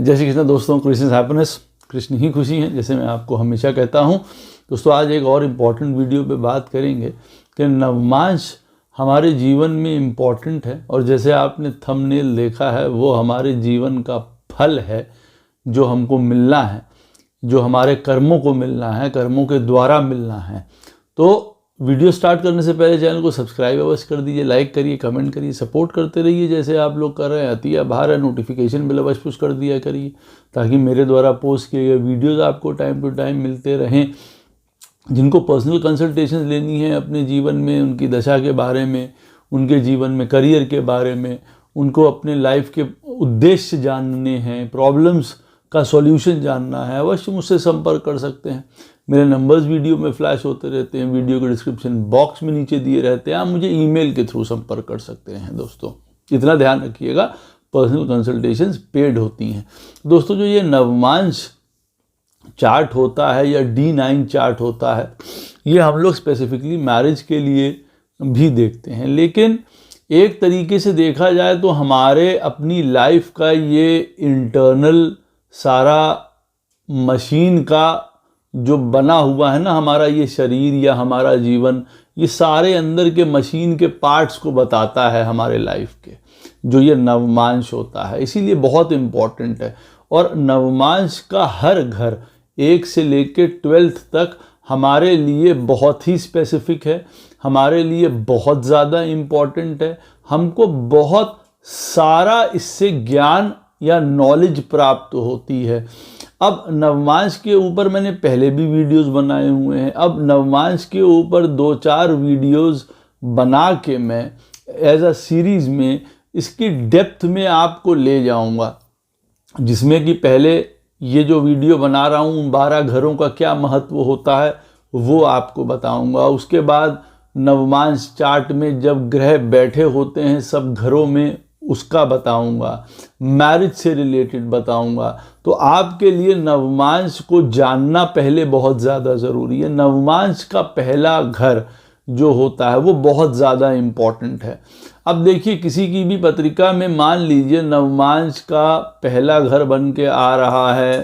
जय श्री कृष्ण दोस्तों, Krishna is happiness, Krishna ही खुशी है, जैसे मैं आपको हमेशा कहता हूँ। दोस्तों आज एक और इम्पॉर्टेंट वीडियो पे बात करेंगे कि नवमांश हमारे जीवन में इम्पॉर्टेंट है, और जैसे आपने थंबनेल देखा है वो हमारे जीवन का फल है जो हमको मिलना है, जो हमारे कर्मों को मिलना है, कर्मों के द्वारा मिलना है। तो वीडियो स्टार्ट करने से पहले चैनल को सब्सक्राइब अवश्य कर दीजिए, लाइक करिए, कमेंट करिए, सपोर्ट करते रहिए जैसे आप लोग कर रहे हैं। अति आभार है। नोटिफिकेशन बिल अवश्य पुश कर दिया करिए ताकि मेरे द्वारा पोस्ट किए गए वीडियोज़ आपको टाइम टू टाइम मिलते रहें। जिनको पर्सनल कंसल्टेशन लेनी है अपने जीवन में, उनकी दशा के बारे में, उनके जीवन में करियर के बारे में, उनको अपने लाइफ के उद्देश्य जानने हैं, प्रॉब्लम्स का सॉल्यूशन जानना है, अवश्य मुझसे संपर्क कर सकते हैं। मेरे नंबर्स वीडियो में फ्लैश होते रहते हैं, वीडियो के डिस्क्रिप्शन बॉक्स में नीचे दिए रहते हैं। आप मुझे ईमेल के थ्रू संपर्क कर सकते हैं। दोस्तों इतना ध्यान रखिएगा, पर्सनल कंसल्टेशंस पेड होती हैं। दोस्तों जो ये नवमांश चार्ट होता है या D9 चार्ट होता है, ये हम लोग स्पेसिफिकली मैरिज के लिए भी देखते हैं, लेकिन एक तरीके से देखा जाए तो हमारे अपनी लाइफ का ये इंटरनल सारा मशीन का जो बना हुआ है ना, हमारा ये शरीर या हमारा जीवन, ये सारे अंदर के मशीन के पार्ट्स को बताता है हमारे लाइफ के, जो ये नवमांश होता है। इसीलिए बहुत इम्पॉर्टेंट है। और नवमांश का हर घर 1 से लेकर 12th तक हमारे लिए बहुत ही स्पेसिफिक है, हमारे लिए बहुत ज़्यादा इम्पॉर्टेंट है। हमको बहुत सारा इससे ज्ञान या नॉलेज प्राप्त होती है। अब नवमांश के ऊपर मैंने पहले भी वीडियोस बनाए हुए हैं। अब नवमांश के ऊपर 2-4 वीडियोस बना के मैं एज अ सीरीज़ में इसकी डेप्थ में आपको ले जाऊंगा, जिसमें कि पहले ये जो वीडियो बना रहा हूँ 12 घरों का क्या महत्व होता है वो आपको बताऊंगा। उसके बाद नवमांश चार्ट में जब ग्रह बैठे होते हैं सब घरों में, उसका बताऊंगा, मैरिज से रिलेटेड बताऊंगा। तो आपके लिए नवमांश को जानना पहले बहुत ज़्यादा ज़रूरी है। नवमांश का पहला घर जो होता है वो बहुत ज़्यादा इम्पॉर्टेंट है। अब देखिए, किसी की भी पत्रिका में मान लीजिए नवमांश का पहला घर बन के आ रहा है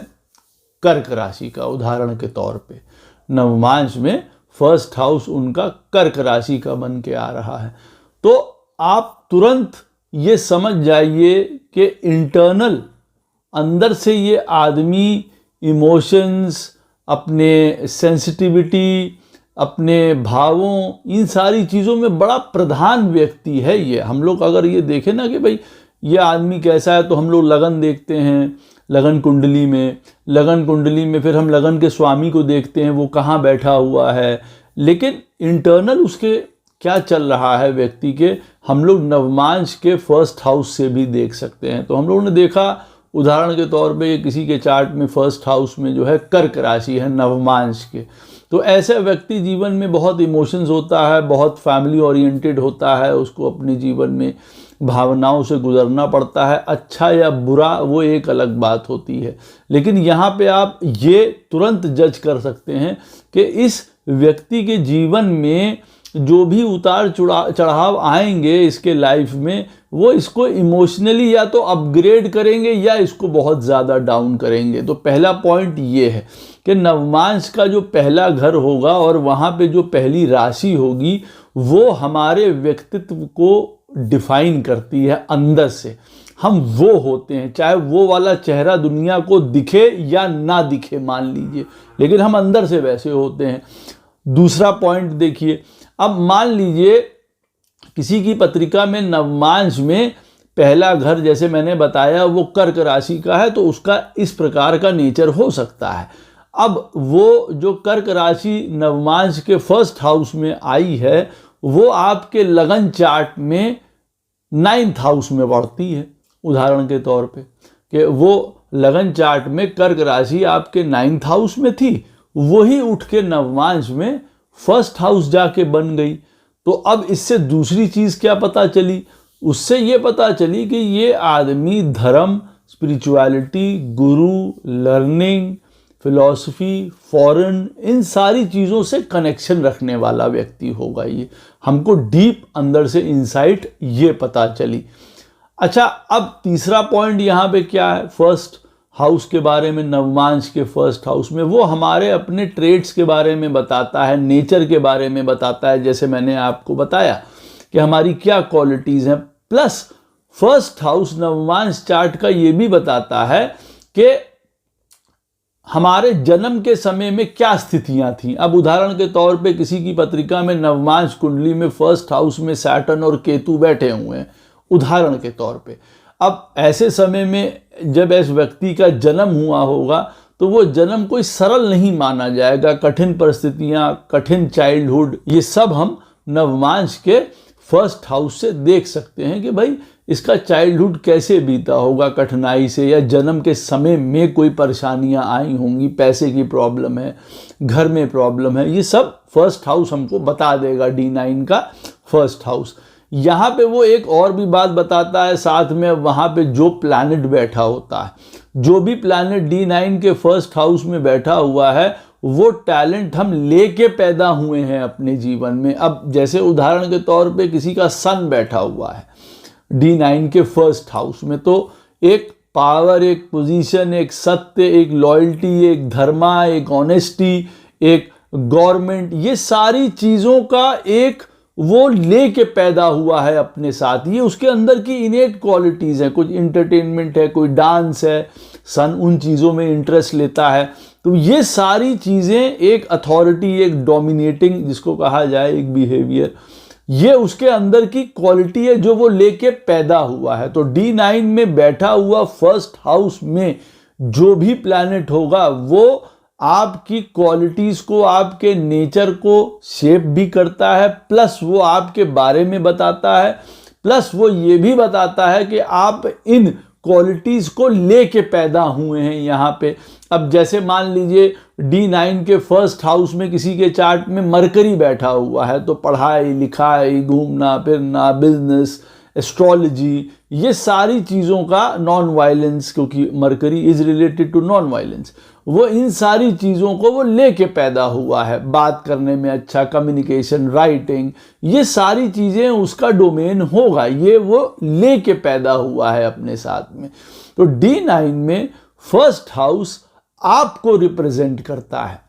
कर्क राशि का, उदाहरण के तौर पे नवमांश में फर्स्ट हाउस उनका कर्क राशि का बन के आ रहा है, तो आप तुरंत ये समझ जाइए कि इंटरनल अंदर से ये आदमी इमोशंस, अपने सेंसिटिविटी, अपने भावों, इन सारी चीज़ों में बड़ा प्रधान व्यक्ति है ये। हम लोग अगर ये देखें ना कि भाई ये आदमी कैसा है, तो हम लोग लगन देखते हैं, लगन कुंडली में फिर हम लगन के स्वामी को देखते हैं वो कहाँ बैठा हुआ है, लेकिन इंटरनल उसके क्या चल रहा है व्यक्ति के, हम लोग नवमांश के फर्स्ट हाउस से भी देख सकते हैं। तो हम लोगों ने देखा उदाहरण के तौर पे किसी के चार्ट में फर्स्ट हाउस में जो है कर्क राशि है नवमांश के, तो ऐसे व्यक्ति जीवन में बहुत इमोशंस होता है, बहुत फैमिली ओरिएंटेड होता है, उसको अपने जीवन में भावनाओं से गुजरना पड़ता है। अच्छा या बुरा वो एक अलग बात होती है, लेकिन यहाँ पे आप ये तुरंत जज कर सकते हैं कि इस व्यक्ति के जीवन में जो भी उतार चढ़ाव आएंगे इसके लाइफ में, वो इसको इमोशनली या तो अपग्रेड करेंगे या इसको बहुत ज़्यादा डाउन करेंगे। तो पहला पॉइंट ये है कि नवमांश का जो पहला घर होगा और वहाँ पे जो पहली राशि होगी वो हमारे व्यक्तित्व को डिफाइन करती है अंदर से। हम वो होते हैं, चाहे वो वाला चेहरा दुनिया को दिखे या ना दिखे मान लीजिए, लेकिन हम अंदर से वैसे होते हैं। दूसरा पॉइंट देखिए, अब मान लीजिए किसी की पत्रिका में नवमांश में पहला घर, जैसे मैंने बताया, वो कर्क राशि का है, तो उसका इस प्रकार का नेचर हो सकता है। अब वो जो कर्क राशि नवमांश के फर्स्ट हाउस में आई है वो आपके लगन चार्ट में 9th हाउस में बढ़ती है, उदाहरण के तौर पे कि वो लगन चार्ट में कर्क राशि आपके 9th हाउस में थी, वही उठ के नवमांश में फर्स्ट हाउस जाके बन गई। तो अब इससे दूसरी चीज़ क्या पता चली, उससे ये पता चली कि ये आदमी धर्म, स्पिरिचुअलिटी, गुरु, लर्निंग, फिलॉसफी, फॉरेन, इन सारी चीज़ों से कनेक्शन रखने वाला व्यक्ति होगा। ये हमको डीप अंदर से इंसाइट ये पता चली। अच्छा, अब तीसरा पॉइंट यहाँ पे क्या है, फर्स्ट हाउस के बारे में, नवमांश के फर्स्ट हाउस में, वो हमारे अपने ट्रेड्स के बारे में बताता है, नेचर के बारे में बताता है, जैसे मैंने आपको बताया कि हमारी क्या क्वालिटीज़ हैं। प्लस फर्स्ट हाउस नवमांश चार्ट का ये भी बताता है कि हमारे जन्म के समय में क्या स्थितियां थीं। अब उदाहरण के तौर पे किसी की पत्रिका में नवमांश कुंडली में फर्स्ट हाउस में सैटर्न और केतु बैठे हुए हैं, उदाहरण के तौर पे। अब ऐसे समय में जब इस व्यक्ति का जन्म हुआ होगा तो वो जन्म कोई सरल नहीं माना जाएगा। कठिन परिस्थितियां, कठिन चाइल्डहुड, ये सब हम नवमांश के फर्स्ट हाउस से देख सकते हैं कि भाई इसका चाइल्डहुड कैसे बीता होगा, कठिनाई से, या जन्म के समय में कोई परेशानियां आई होंगी, पैसे की प्रॉब्लम है, घर में प्रॉब्लम है, ये सब फर्स्ट हाउस हमको बता देगा, D9 का फर्स्ट हाउस। यहाँ पे वो एक और भी बात बताता है साथ में, वहाँ पे जो प्लैनेट बैठा होता है, जो भी प्लैनेट D9 के फर्स्ट हाउस में बैठा हुआ है, वो टैलेंट हम लेके पैदा हुए हैं अपने जीवन में। अब जैसे उदाहरण के तौर पे किसी का सन बैठा हुआ है D9 के फर्स्ट हाउस में, तो एक पावर, एक पोजीशन, एक सत्य, एक लॉयल्टी, एक धर्मा, एक ऑनेस्टी, एक गवर्नमेंट, ये सारी चीज़ों का एक वो लेके पैदा हुआ है अपने साथ। ये उसके अंदर की इनेट क्वालिटीज़ हैं, कुछ इंटरटेनमेंट है, कोई डांस है, सन उन चीज़ों में इंटरेस्ट लेता है। तो ये सारी चीज़ें, एक अथॉरिटी, एक डोमिनेटिंग जिसको कहा जाए, एक बिहेवियर, ये उसके अंदर की क्वालिटी है जो वो लेके पैदा हुआ है। तो D9 में बैठा हुआ फर्स्ट हाउस में जो भी प्लैनेट होगा वो आपकी क्वालिटीज़ को, आपके नेचर को शेप भी करता है, प्लस वो आपके बारे में बताता है, प्लस वो ये भी बताता है कि आप इन क्वालिटीज़ को लेके पैदा हुए हैं यहाँ पे। अब जैसे मान लीजिए D9 के फर्स्ट हाउस में किसी के चार्ट में मरकरी बैठा हुआ है, तो पढ़ाई लिखाई, घूमना फिरना, बिजनेस, एस्ट्रोलॉजी, ये सारी चीज़ों का, नॉन वायलेंस, क्योंकि mercury is related to non violence, वो इन सारी चीज़ों को वो लेके पैदा हुआ है। बात करने में अच्छा, कम्युनिकेशन, राइटिंग, ये सारी चीज़ें उसका डोमेन होगा, ये वो लेके पैदा हुआ है अपने साथ में। तो D9 में फर्स्ट हाउस आपको रिप्रेजेंट करता है,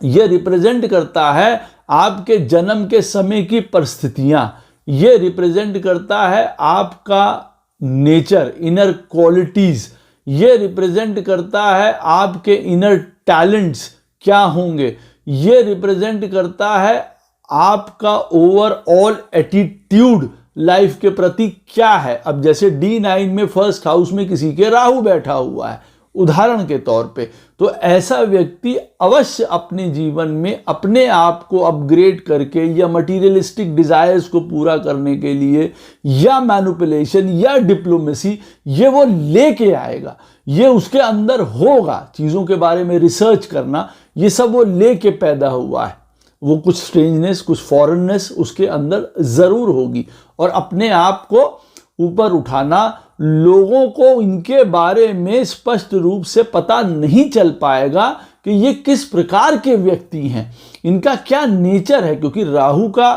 ये रिप्रेजेंट करता है आपके जन्म के समय की परिस्थितियाँ, ये रिप्रेजेंट करता है आपका नेचर, इनर क्वालिटीज़, ये रिप्रेजेंट करता है आपके इनर टैलेंट्स क्या होंगे, ये रिप्रेजेंट करता है आपका ओवरऑल एटीट्यूड लाइफ के प्रति क्या है। अब जैसे D9 में फर्स्ट हाउस में किसी के राहु बैठा हुआ है उदाहरण के तौर पे, तो ऐसा व्यक्ति अवश्य अपने जीवन में अपने आप को अपग्रेड करके या मटीरियलिस्टिक डिजायर्स को पूरा करने के लिए या मैनिपुलेशन या डिप्लोमेसी, ये वो लेके आएगा, ये उसके अंदर होगा। चीज़ों के बारे में रिसर्च करना, ये सब वो लेके पैदा हुआ है। वो कुछ स्ट्रेंजनेस, कुछ फॉरेननेस उसके अंदर ज़रूर होगी, और अपने आप को ऊपर उठाना, लोगों को इनके बारे में स्पष्ट रूप से पता नहीं चल पाएगा कि ये किस प्रकार के व्यक्ति हैं, इनका क्या नेचर है, क्योंकि राहु का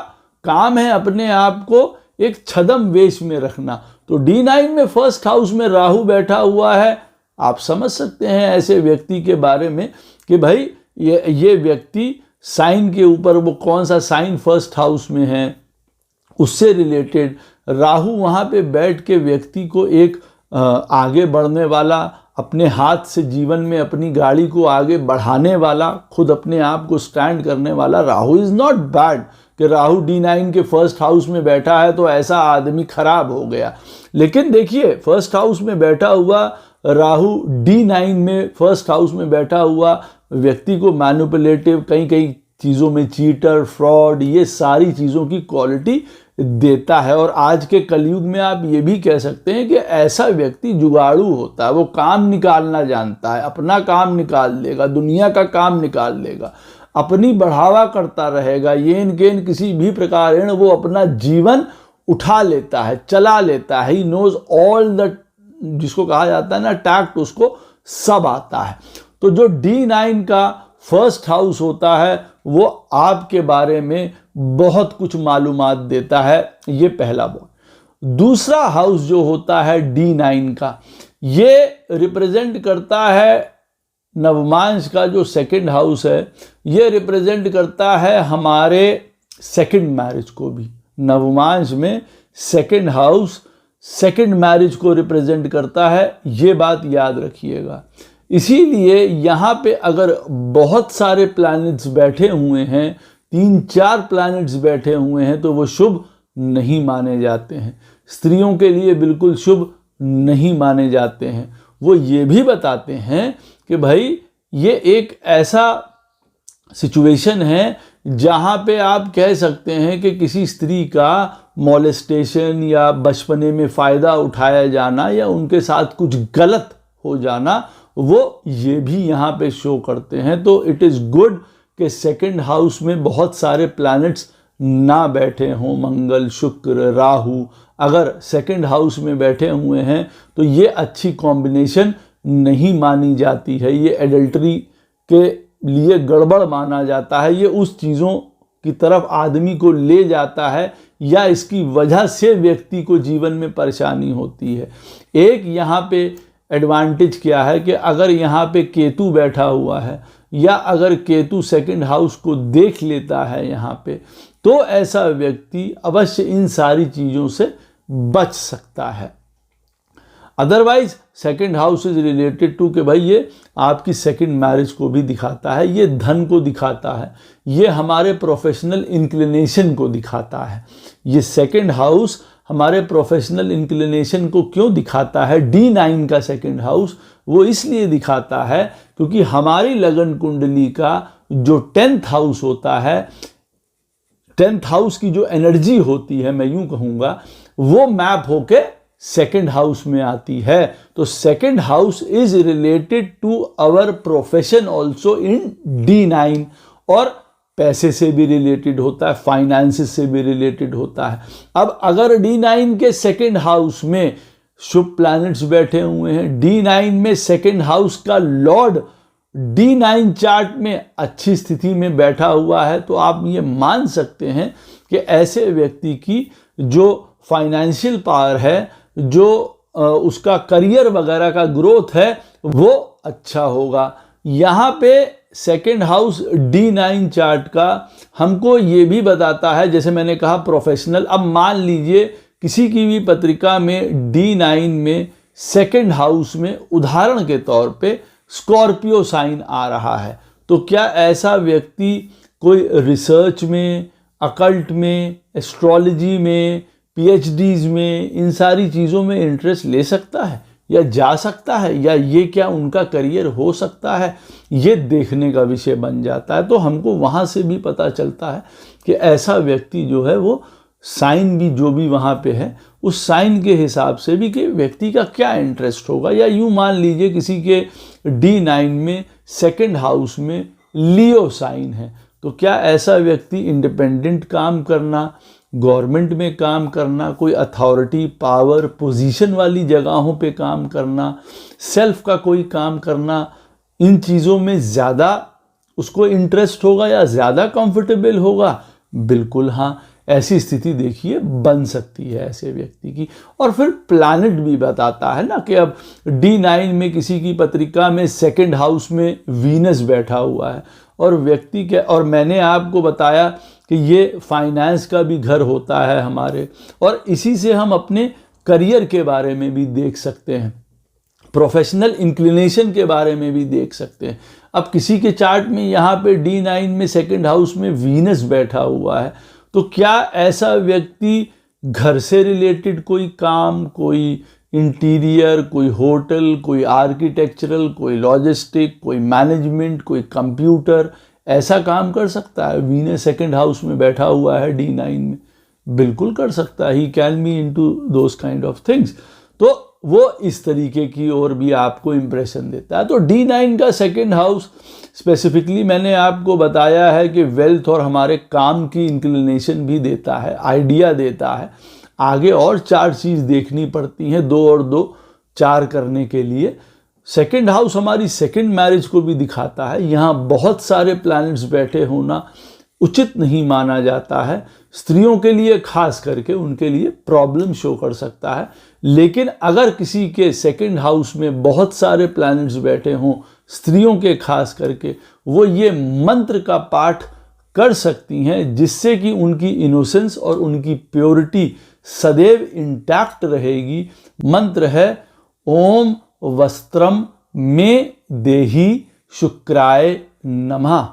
काम है अपने आप को एक छद्म वेश में रखना। तो D9 में फर्स्ट हाउस में राहु बैठा हुआ है, आप समझ सकते हैं ऐसे व्यक्ति के बारे में कि भाई ये व्यक्ति साइन के ऊपर, वो कौन सा साइन फर्स्ट हाउस में है उससे रिलेटेड राहु वहाँ पे बैठ के व्यक्ति को एक आगे बढ़ने वाला, अपने हाथ से जीवन में अपनी गाड़ी को आगे बढ़ाने वाला, खुद अपने आप को स्टैंड करने वाला। राहु इज़ नॉट बैड कि राहु D9 के फर्स्ट हाउस में बैठा है तो ऐसा आदमी खराब हो गया। लेकिन देखिए फर्स्ट हाउस में बैठा हुआ राहु, D9 में फर्स्ट हाउस में बैठा हुआ व्यक्ति को मैनिपुलेटिव, कई चीज़ों में चीटर, फ्रॉड, ये सारी चीज़ों की क्वालिटी देता है। और आज के कलयुग में आप ये भी कह सकते हैं कि ऐसा व्यक्ति जुगाड़ू होता है, वो काम निकालना जानता है, अपना काम निकाल लेगा, दुनिया का काम निकाल लेगा, अपनी बढ़ावा करता रहेगा, येन केन किसी भी प्रकार वो अपना जीवन उठा लेता है, चला लेता है। ही नोज ऑल द, जिसको कहा जाता है ना टैक्ट, उसको सब आता है। तो जो D9 का फर्स्ट हाउस होता है वो आपके बारे में बहुत कुछ मालूमात देता है, ये पहला पॉइंट। दूसरा हाउस जो होता है D9 का, ये रिप्रेजेंट करता है नवमांश का जो सेकंड हाउस है, ये रिप्रेजेंट करता है हमारे सेकंड मैरिज को भी। नवमांश में सेकंड हाउस सेकंड मैरिज को रिप्रेजेंट करता है, ये बात याद रखिएगा। इसीलिए यहाँ पे अगर बहुत सारे प्लैनेट्स बैठे हुए हैं, 3-4 प्लैनेट्स बैठे हुए हैं, तो वो शुभ नहीं माने जाते हैं, स्त्रियों के लिए बिल्कुल शुभ नहीं माने जाते हैं। वो ये भी बताते हैं कि भाई ये एक ऐसा सिचुएशन है जहाँ पे आप कह सकते हैं कि किसी स्त्री का मॉलेस्टेशन या बचपने में फ़ायदा उठाया जाना या उनके साथ कुछ गलत हो जाना, वो ये भी यहाँ पे शो करते हैं। तो इट इज़ गुड कि सेकंड हाउस में बहुत सारे प्लैनेट्स ना बैठे हों, मंगल, शुक्र, राहु अगर सेकंड हाउस में बैठे हुए हैं तो ये अच्छी कॉम्बिनेशन नहीं मानी जाती है, ये एडल्ट्री के लिए गड़बड़ माना जाता है, ये उस चीज़ों की तरफ आदमी को ले जाता है या इसकी वजह से व्यक्ति को जीवन में परेशानी होती है। एक यहाँ पे एडवांटेज क्या है कि अगर यहाँ पे केतु बैठा हुआ है या अगर केतु सेकंड हाउस को देख लेता है यहाँ पे, तो ऐसा व्यक्ति अवश्य इन सारी चीज़ों से बच सकता है। Otherwise second house is related to कि भाई ये आपकी सेकंड मैरिज को भी दिखाता है, ये धन को दिखाता है, ये हमारे प्रोफेशनल इंक्लिनेशन को दिखाता है। ये सेकंड हाउस हमारे प्रोफेशनल इंक्लिनेशन को क्यों दिखाता है? D9 का सेकंड हाउस वो इसलिए दिखाता है क्योंकि हमारी लगन कुंडली का जो 10th हाउस होता है, 10th हाउस की जो एनर्जी होती है, मैं यूं कहूँगा, वो मैप होके सेकंड हाउस में आती है। तो second house is related to our profession also in D9, और पैसे से भी रिलेटेड होता है, फाइनेंसेस से भी रिलेटेड होता है। अब अगर D9 के सेकंड हाउस में शुभ प्लैनेट्स बैठे हुए हैं, D9 में सेकंड हाउस का लॉर्ड D9 चार्ट में अच्छी स्थिति में बैठा हुआ है, तो आप ये मान सकते हैं कि ऐसे व्यक्ति की जो फाइनेंशियल पावर है, जो उसका करियर वगैरह का ग्रोथ है, वो अच्छा होगा। यहाँ पे सेकंड हाउस D9 चार्ट का हमको ये भी बताता है, जैसे मैंने कहा प्रोफेशनल। अब मान लीजिए किसी की भी पत्रिका में D9 में सेकंड हाउस में उदाहरण के तौर पे स्कॉर्पियो साइन आ रहा है, तो क्या ऐसा व्यक्ति कोई रिसर्च में, अकल्ट में, एस्ट्रोलॉजी में, PhDs में, इन सारी चीज़ों में इंटरेस्ट ले सकता है या जा सकता है, या ये क्या उनका करियर हो सकता है? ये देखने का विषय बन जाता है। तो हमको वहाँ से भी पता चलता है कि ऐसा व्यक्ति जो है वो साइन भी जो भी वहाँ पे है, उस साइन के हिसाब से भी कि व्यक्ति का क्या इंटरेस्ट होगा। या यूँ मान लीजिए किसी के D9 में सेकंड हाउस में लियो साइन है, तो क्या ऐसा व्यक्ति इंडिपेंडेंट काम करना, गवर्नमेंट में काम करना, कोई अथॉरिटी, पावर, पोजीशन वाली जगहों पे काम करना, सेल्फ का कोई काम करना, इन चीज़ों में ज़्यादा उसको इंटरेस्ट होगा या ज़्यादा कंफर्टेबल होगा? बिल्कुल हाँ, ऐसी स्थिति देखिए बन सकती है ऐसे व्यक्ति की। और फिर प्लैनेट भी बताता है ना कि अब D9 में किसी की पत्रिका में सेकंड हाउस में वीनस बैठा हुआ है और व्यक्ति के, और मैंने आपको बताया कि ये फाइनेंस का भी घर होता है हमारे, और इसी से हम अपने करियर के बारे में भी देख सकते हैं, प्रोफेशनल इंक्लिनेशन के बारे में भी देख सकते हैं। अब किसी के चार्ट में यहाँ पे D9 में सेकंड हाउस में वीनस बैठा हुआ है, तो क्या ऐसा व्यक्ति घर से रिलेटेड कोई काम, कोई इंटीरियर, कोई होटल, कोई आर्किटेक्चरल, कोई लॉजिस्टिक, कोई मैनेजमेंट, कोई कंप्यूटर, ऐसा काम कर सकता है? वीनस सेकंड हाउस में बैठा हुआ है D9 में, बिल्कुल कर सकता है। He can be into those kind of things. तो वो इस तरीके की और भी आपको इम्प्रेशन देता है। तो D9 का सेकंड हाउस स्पेसिफिकली मैंने आपको बताया है कि वेल्थ और हमारे काम की इंक्लिनेशन भी देता है, आइडिया देता है। आगे और 4 चीज़ देखनी पड़ती हैं 2 और 2 4 करने के लिए। सेकंड हाउस हमारी सेकंड मैरिज को भी दिखाता है। यहाँ बहुत सारे प्लैनेट्स बैठे होना उचित नहीं माना जाता है। स्त्रियों के लिए खास करके उनके लिए प्रॉब्लम शो कर सकता है। लेकिन अगर किसी के सेकंड हाउस में बहुत सारे प्लैनेट्स बैठे हों, स्त्रियों के खास करके, वो ये मंत्र का पाठ कर सकती हैं, जिससे कि उनकी इनोसेंस और उनकी प्योरिटी सदैव इंटैक्ट रहेगी। मंत्र है ओम वस्त्रम में देहि शुक्राय नमः।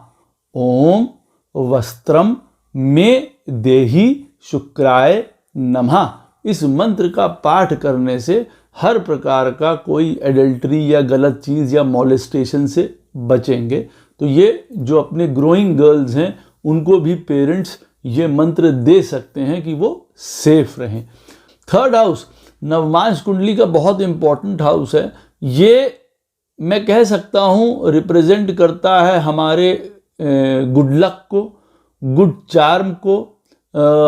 ओम वस्त्रम में देहि शुक्राय नमः। इस मंत्र का पाठ करने से हर प्रकार का कोई एडल्ट्री या गलत चीज़ या मॉलेस्टेशन से बचेंगे। तो ये जो अपने ग्रोइंग गर्ल्स हैं उनको भी पेरेंट्स ये मंत्र दे सकते हैं कि वो सेफ रहें। थर्ड हाउस नवमांश कुंडली का बहुत इंपॉर्टेंट हाउस है। ये मैं कह सकता हूँ रिप्रेजेंट करता है हमारे गुड लक को, गुड चार्म को,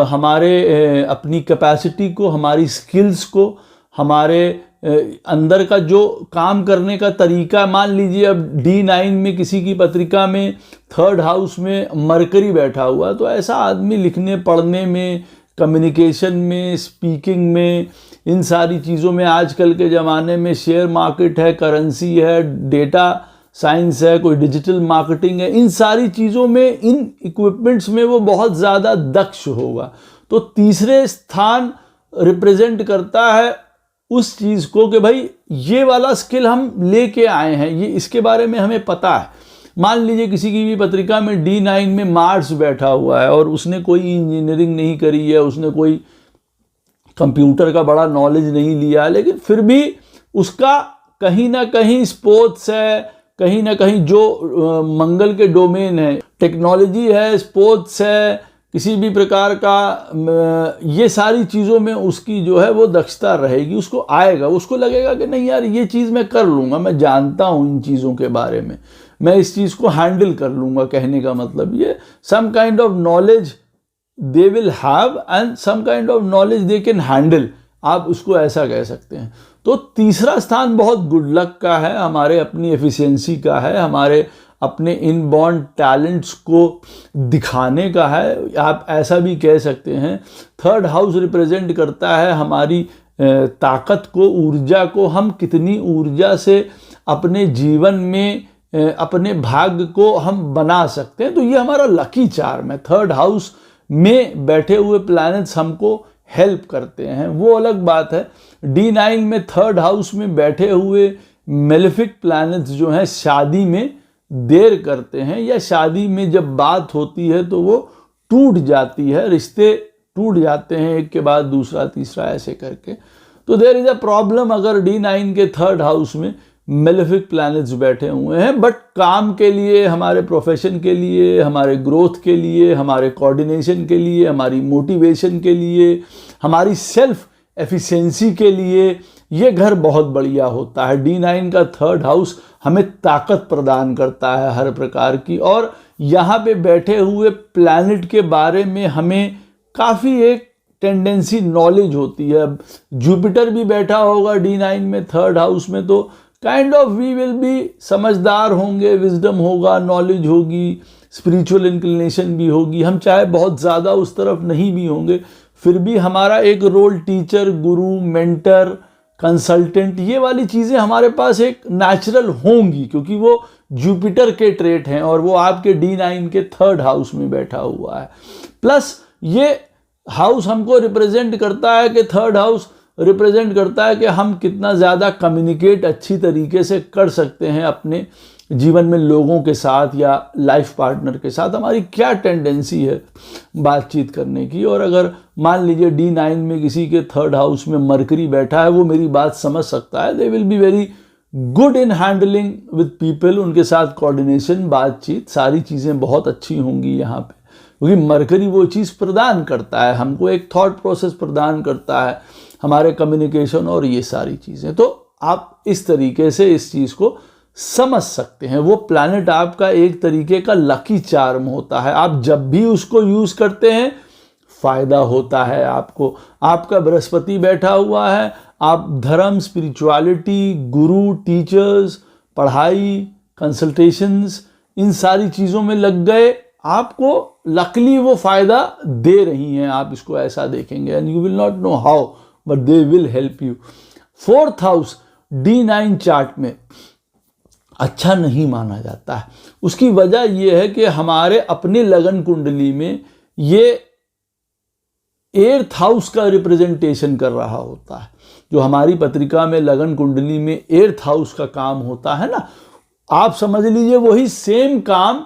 हमारे अपनी कैपेसिटी को, हमारी स्किल्स को, हमारे अंदर का जो काम करने का तरीका। मान लीजिए अब D9 में किसी की पत्रिका में थर्ड हाउस में मरकरी बैठा हुआ, तो ऐसा आदमी लिखने पढ़ने में, कम्युनिकेशन में, स्पीकिंग में, इन सारी चीज़ों में, आजकल के ज़माने में शेयर मार्केट है, करेंसी है, डेटा साइंस है, कोई डिजिटल मार्केटिंग है, इन सारी चीज़ों में, इन इक्विपमेंट्स में वो बहुत ज़्यादा दक्ष होगा। तो तीसरे स्थान रिप्रेजेंट करता है उस चीज़ को कि भाई ये वाला स्किल हम लेके आए हैं, ये इसके बारे में हमें पता है। मान लीजिए किसी की भी पत्रिका में D9 में मार्स बैठा हुआ है और उसने कोई इंजीनियरिंग नहीं करी है, उसने कोई कंप्यूटर का बड़ा नॉलेज नहीं लिया, लेकिन फिर भी उसका कहीं ना कहीं स्पोर्ट्स है, कहीं ना कहीं जो मंगल के डोमेन है, टेक्नोलॉजी है, स्पोर्ट्स है, किसी भी प्रकार का, ये सारी चीज़ों में उसकी जो है वो दक्षता रहेगी, उसको आएगा, उसको लगेगा कि नहीं यार ये चीज़ मैं कर लूँगा, मैं जानता हूँ इन चीज़ों के बारे में, मैं इस चीज़ को हैंडल कर लूँगा। कहने का मतलब ये some kind of knowledge they will have and some kind of knowledge they can handle, आप उसको ऐसा कह सकते हैं। तो तीसरा स्थान बहुत गुड लक का है, हमारे अपनी एफिशिएंसी का है, हमारे अपने इनबॉर्न टैलेंट्स को दिखाने का है, आप ऐसा भी कह सकते हैं। थर्ड हाउस रिप्रेजेंट करता है हमारी ताकत को, ऊर्जा को, हम कितनी ऊर्जा से अपने जीवन में अपने भाग्य को हम बना सकते हैं। तो ये हमारा लकी चार्म है। थर्ड हाउस में बैठे हुए प्लैनेट्स हमको हेल्प करते हैं, वो अलग बात है। D9 में थर्ड हाउस में बैठे हुए मेलेफिक प्लैनेट्स जो हैं शादी में देर करते हैं, या शादी में जब बात होती है तो वो टूट जाती है, रिश्ते टूट जाते हैं एक के बाद दूसरा तीसरा ऐसे करके। तो देयर इज अ प्रॉब्लम अगर D9 के थर्ड हाउस में मेलेफिक प्लैनेट्स बैठे हुए हैं। बट काम के लिए, हमारे प्रोफेशन के लिए, हमारे ग्रोथ के लिए, हमारे कोऑर्डिनेशन के लिए, हमारी मोटिवेशन के लिए, हमारी सेल्फ एफिशिएंसी के लिए ये घर बहुत बढ़िया होता है। D9 का थर्ड हाउस हमें ताकत प्रदान करता है हर प्रकार की, और यहाँ पे बैठे हुए प्लैनेट के बारे में हमें काफ़ी एक टेंडेंसी नॉलेज होती है। अब जुपिटर भी बैठा होगा D9 में थर्ड हाउस में, तो kind of we will be समझदार होंगे, विजडम होगा, नॉलेज होगी, स्पिरिचुअल इंक्लिनेशन भी होगी। हम चाहे बहुत ज़्यादा उस तरफ नहीं भी होंगे, फिर भी हमारा एक रोल टीचर, गुरु, मेंटर, कंसल्टेंट, ये वाली चीज़ें हमारे पास एक नेचुरल होंगी, क्योंकि वो जुपिटर के ट्रेट हैं और वो आपके D9 के थर्ड हाउस में बैठा हुआ है। प्लस ये हाउस हमको रिप्रेजेंट करता है कि थर्ड हाउस रिप्रेजेंट करता है कि हम कितना ज़्यादा कम्युनिकेट अच्छी तरीके से कर सकते हैं अपने जीवन में लोगों के साथ या लाइफ पार्टनर के साथ, हमारी क्या टेंडेंसी है बातचीत करने की। और अगर मान लीजिए D9 में किसी के थर्ड हाउस में मरकरी बैठा है, वो मेरी बात समझ सकता है, they will be very good in handling with people, उनके साथ कोऑर्डिनेशन, बातचीत, सारी चीज़ें बहुत अच्छी होंगी यहाँ पे, क्योंकि मरकरी वो चीज़ प्रदान करता है हमको, एक थॉट प्रोसेस प्रदान करता है, हमारे कम्युनिकेशन और ये सारी चीज़ें। तो आप इस तरीके से इस चीज़ को समझ सकते हैं। वो प्लैनेट आपका एक तरीके का लकी चार्म होता है, आप जब भी उसको यूज़ करते हैं फ़ायदा होता है आपको। आपका बृहस्पति बैठा हुआ है, आप धर्म, स्पिरिचुअलिटी, गुरु, टीचर्स, पढ़ाई, कंसल्टेशंस, इन सारी चीज़ों में लग गए, आपको लकली वो फ़ायदा दे रही हैं, आप इसको ऐसा देखेंगे। And you will not know how, but they will help you. 4th house D9 chart में अच्छा नहीं माना जाता है। उसकी वजह यह है कि हमारे अपने लगन कुंडली में ये 8th हाउस का रिप्रेजेंटेशन कर रहा होता है। जो हमारी पत्रिका में लगन कुंडली में 8th हाउस का काम होता है ना, आप समझ लीजिए वही सेम काम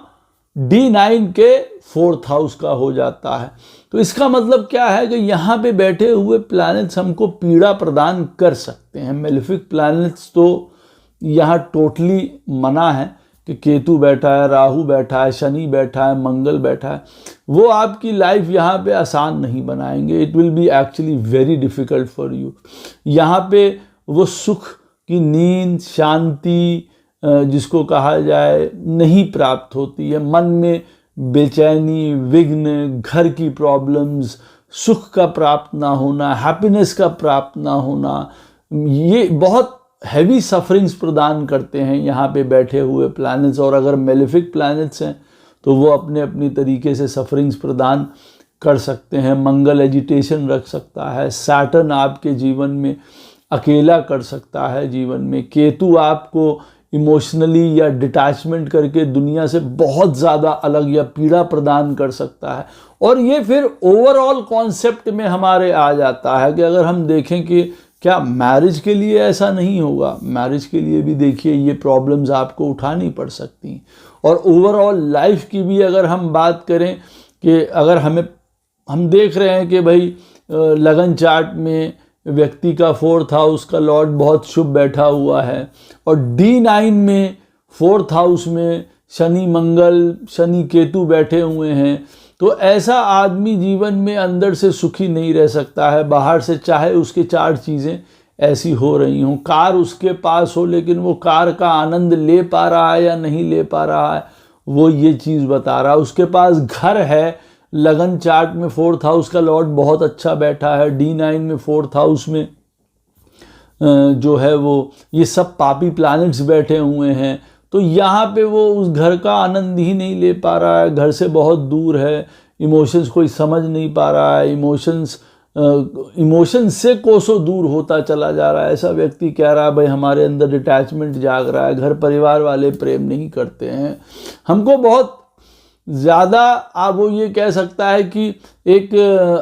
D9 के 4th हाउस का हो जाता है। तो इसका मतलब क्या है कि यहाँ पे बैठे हुए प्लैनेट्स हमको पीड़ा प्रदान कर सकते हैं। मेलेफिक प्लैनेट्स तो यहाँ टोटली मना है कि केतु बैठा है, राहु बैठा है, शनि बैठा है, मंगल बैठा है, वो आपकी लाइफ यहाँ पे आसान नहीं बनाएंगे। It will be actually very difficult for you. यहाँ पे वो सुख की नींद, शांति जिसको कहा जाए नहीं प्राप्त होती है। मन में बेचैनी, विघ्न, घर की प्रॉब्लम्स, सुख का प्राप्त ना होना, हैप्पीनेस का प्राप्त ना होना, ये बहुत हैवी सफरिंग्स प्रदान करते हैं यहाँ पे बैठे हुए प्लैनेट्स। और अगर मेलेफिक प्लैनेट्स हैं तो वो अपने अपनी तरीके से सफरिंग्स प्रदान कर सकते हैं। मंगल एजिटेशन रख सकता है, सैटर्न आपके जीवन में अकेला कर सकता है जीवन में, केतु आपको इमोशनली या डिटैचमेंट करके दुनिया से बहुत ज़्यादा अलग या पीड़ा प्रदान कर सकता है। और ये फिर ओवरऑल कॉन्सेप्ट में हमारे आ जाता है कि अगर हम देखें कि क्या मैरिज के लिए ऐसा नहीं होगा, मैरिज के लिए भी देखिए ये प्रॉब्लम्स आपको उठानी पड़ सकती हैं। और ओवरऑल लाइफ की भी अगर हम बात करें कि अगर हम देख रहे हैं कि भाई लगन चार्ट में व्यक्ति का 4th हाउस का लॉर्ड बहुत शुभ बैठा हुआ है और D9 में 4th हाउस में शनि मंगल, शनि केतु बैठे हुए हैं, तो ऐसा आदमी जीवन में अंदर से सुखी नहीं रह सकता है। बाहर से चाहे उसके 4 चीज़ें ऐसी हो रही हों, कार उसके पास हो लेकिन वो कार का आनंद ले पा रहा है या नहीं ले पा रहा है, वो ये चीज़ बता रहा है। उसके पास घर है, लगन चार्ट में 4th हाउस का लॉर्ड बहुत अच्छा बैठा है, D9 में 4th हाउस में जो है वो ये सब पापी प्लैनेट्स बैठे हुए हैं, तो यहाँ पे वो उस घर का आनंद ही नहीं ले पा रहा है, घर से बहुत दूर है, इमोशंस कोई समझ नहीं पा रहा है, इमोशंस से कोसों दूर होता चला जा रहा है। ऐसा व्यक्ति कह रहा है भाई हमारे अंदर डिटैचमेंट जाग रहा है, घर परिवार वाले प्रेम नहीं करते हैं, हमको बहुत ज़्यादा आप वो ये कह सकता है कि एक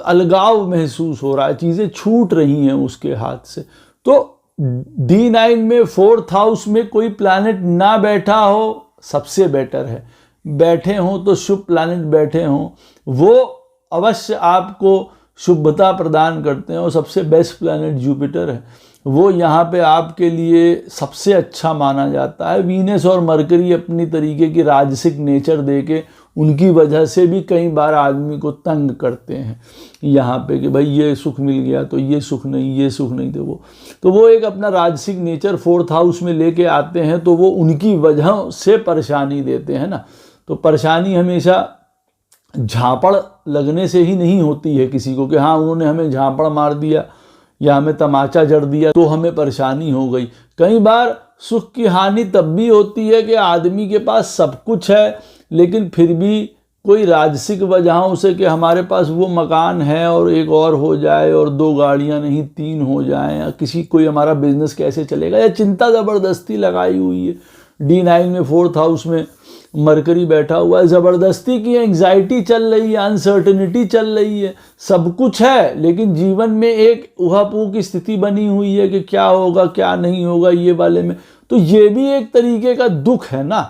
अलगाव महसूस हो रहा है, चीज़ें छूट रही हैं उसके हाथ से। तो D9 में 4th हाउस में कोई प्लैनेट ना बैठा हो सबसे बेटर है, बैठे हों तो शुभ प्लैनेट बैठे हों, वो अवश्य आपको शुभता प्रदान करते हैं। और सबसे बेस्ट प्लैनेट जुपिटर है, वो यहाँ पे आपके लिए सबसे अच्छा माना जाता है। वीनस और मरकरी अपनी तरीके की राजसिक नेचर देके उनकी वजह से भी कई बार आदमी को तंग करते हैं यहाँ पे कि भाई ये सुख मिल गया तो ये सुख नहीं, ये सुख नहीं, तो वो एक अपना राजसिक नेचर 4th हाउस में लेके आते हैं, तो वो उनकी वजह से परेशानी देते हैं ना। तो परेशानी हमेशा झापड़ लगने से ही नहीं होती है किसी को कि हाँ उन्होंने हमें झापड़ मार दिया या हमें तमाचा जड़ दिया तो हमें परेशानी हो गई। कई बार सुख की हानि तब भी होती है कि आदमी के पास सब कुछ है लेकिन फिर भी कोई राजसिक वजहों से कि हमारे पास वो मकान है और एक और हो जाए और 2 गाड़ियां नहीं 3 हो जाएं, या किसी कोई हमारा बिजनेस कैसे चलेगा, या चिंता ज़बरदस्ती लगाई हुई है। D9 में 4th हाउस में मरकरी बैठा हुआ है, ज़बरदस्ती की एंग्जाइटी चल रही है, अनसर्टेनिटी चल रही है, सब कुछ है लेकिन जीवन में एक उहापोह की स्थिति बनी हुई है कि क्या होगा क्या नहीं होगा ये वाले में। तो ये भी एक तरीके का दुख है ना।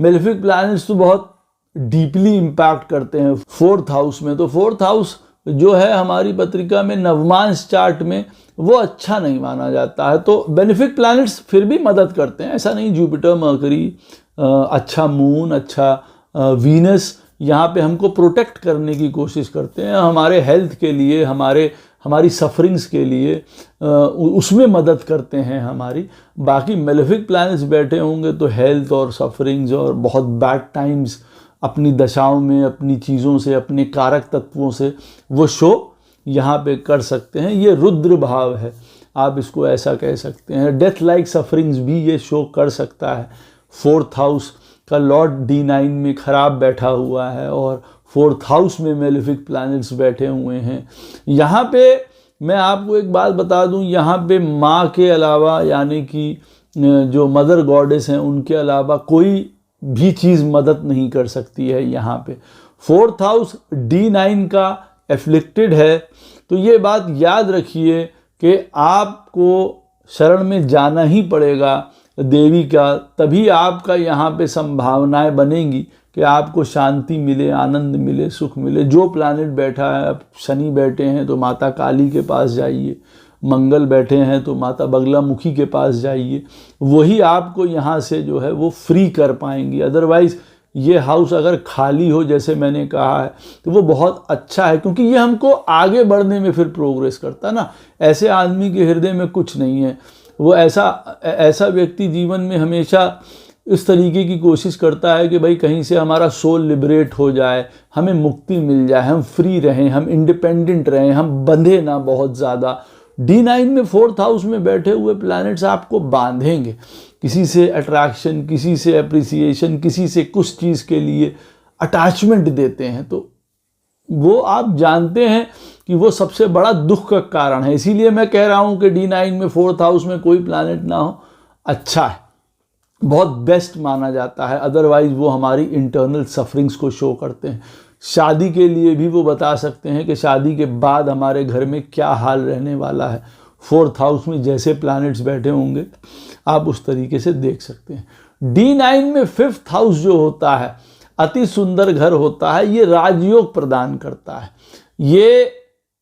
मेलेफिक प्लैनेट्स तो बहुत डीपली इम्पैक्ट करते हैं 4th हाउस में। तो 4th हाउस जो है हमारी पत्रिका में नवमांश चार्ट में वो अच्छा नहीं माना जाता है। तो बेनिफिक प्लैनेट्स फिर भी मदद करते हैं, ऐसा नहीं। जुपिटर, मरकरी, अच्छा मून, अच्छा वीनस यहाँ पे हमको प्रोटेक्ट करने की कोशिश करते हैं, हमारे हेल्थ के लिए, हमारी सफरिंग्स के लिए उसमें मदद करते हैं हमारी। बाकी मेलेफिक प्लैनेट्स बैठे होंगे तो हेल्थ और सफरिंग्स और बहुत बैड टाइम्स अपनी दशाओं में, अपनी चीज़ों से, अपने कारक तत्वों से वो शो यहाँ पे कर सकते हैं। ये रुद्र भाव है, आप इसको ऐसा कह सकते हैं। डेथ लाइक सफरिंग्स भी ये शो कर सकता है। 4th हाउस का लॉर्ड D9 में खराब बैठा हुआ है और 4th हाउस में मेलेफिक प्लैनेट्स बैठे हुए हैं। यहाँ पे मैं आपको एक बात बता दूं, यहाँ पे माँ के अलावा यानी कि जो मदर गॉडेस हैं उनके अलावा कोई भी चीज़ मदद नहीं कर सकती है यहाँ पे। 4th हाउस D9 का एफ्लिक्टेड है, तो ये बात याद रखिए कि आपको शरण में जाना ही पड़ेगा देवी का, तभी आपका यहाँ पे संभावनाएं बनेंगी कि आपको शांति मिले, आनंद मिले, सुख मिले। जो प्लैनेट बैठा है, अब शनि बैठे हैं तो माता काली के पास जाइए, मंगल बैठे हैं तो माता बगलामुखी के पास जाइए, वही आपको यहाँ से जो है वो फ्री कर पाएंगी। अदरवाइज़ ये हाउस अगर खाली हो जैसे मैंने कहा है तो वो बहुत अच्छा है, क्योंकि ये हमको आगे बढ़ने में फिर प्रोग्रेस करता है ना। ऐसे आदमी के हृदय में कुछ नहीं है, वो ऐसा व्यक्ति जीवन में हमेशा इस तरीके की कोशिश करता है कि भाई कहीं से हमारा सोल लिबरेट हो जाए, हमें मुक्ति मिल जाए, हम फ्री रहें, हम इंडिपेंडेंट रहें, हम बंधे ना बहुत ज़्यादा। D9 में 4th हाउस में बैठे हुए प्लैनेट्स आपको बांधेंगे, किसी से अट्रैक्शन, किसी से अप्रिसिएशन, किसी से कुछ चीज़ के लिए अटैचमेंट देते हैं, तो वो आप जानते हैं कि वो सबसे बड़ा दुख का कारण है। इसीलिए मैं कह रहा हूँ कि D9 में 4th हाउस में कोई प्लैनेट ना हो अच्छा है, बहुत बेस्ट माना जाता है। अदरवाइज़ वो हमारी इंटरनल सफरिंग्स को शो करते हैं। शादी के लिए भी वो बता सकते हैं कि शादी के बाद हमारे घर में क्या हाल रहने वाला है। 4th हाउस में जैसे प्लैनेट्स बैठे होंगे आप उस तरीके से देख सकते हैं। D9 में 5th हाउस जो होता है अति सुंदर घर होता है, ये राजयोग प्रदान करता है। ये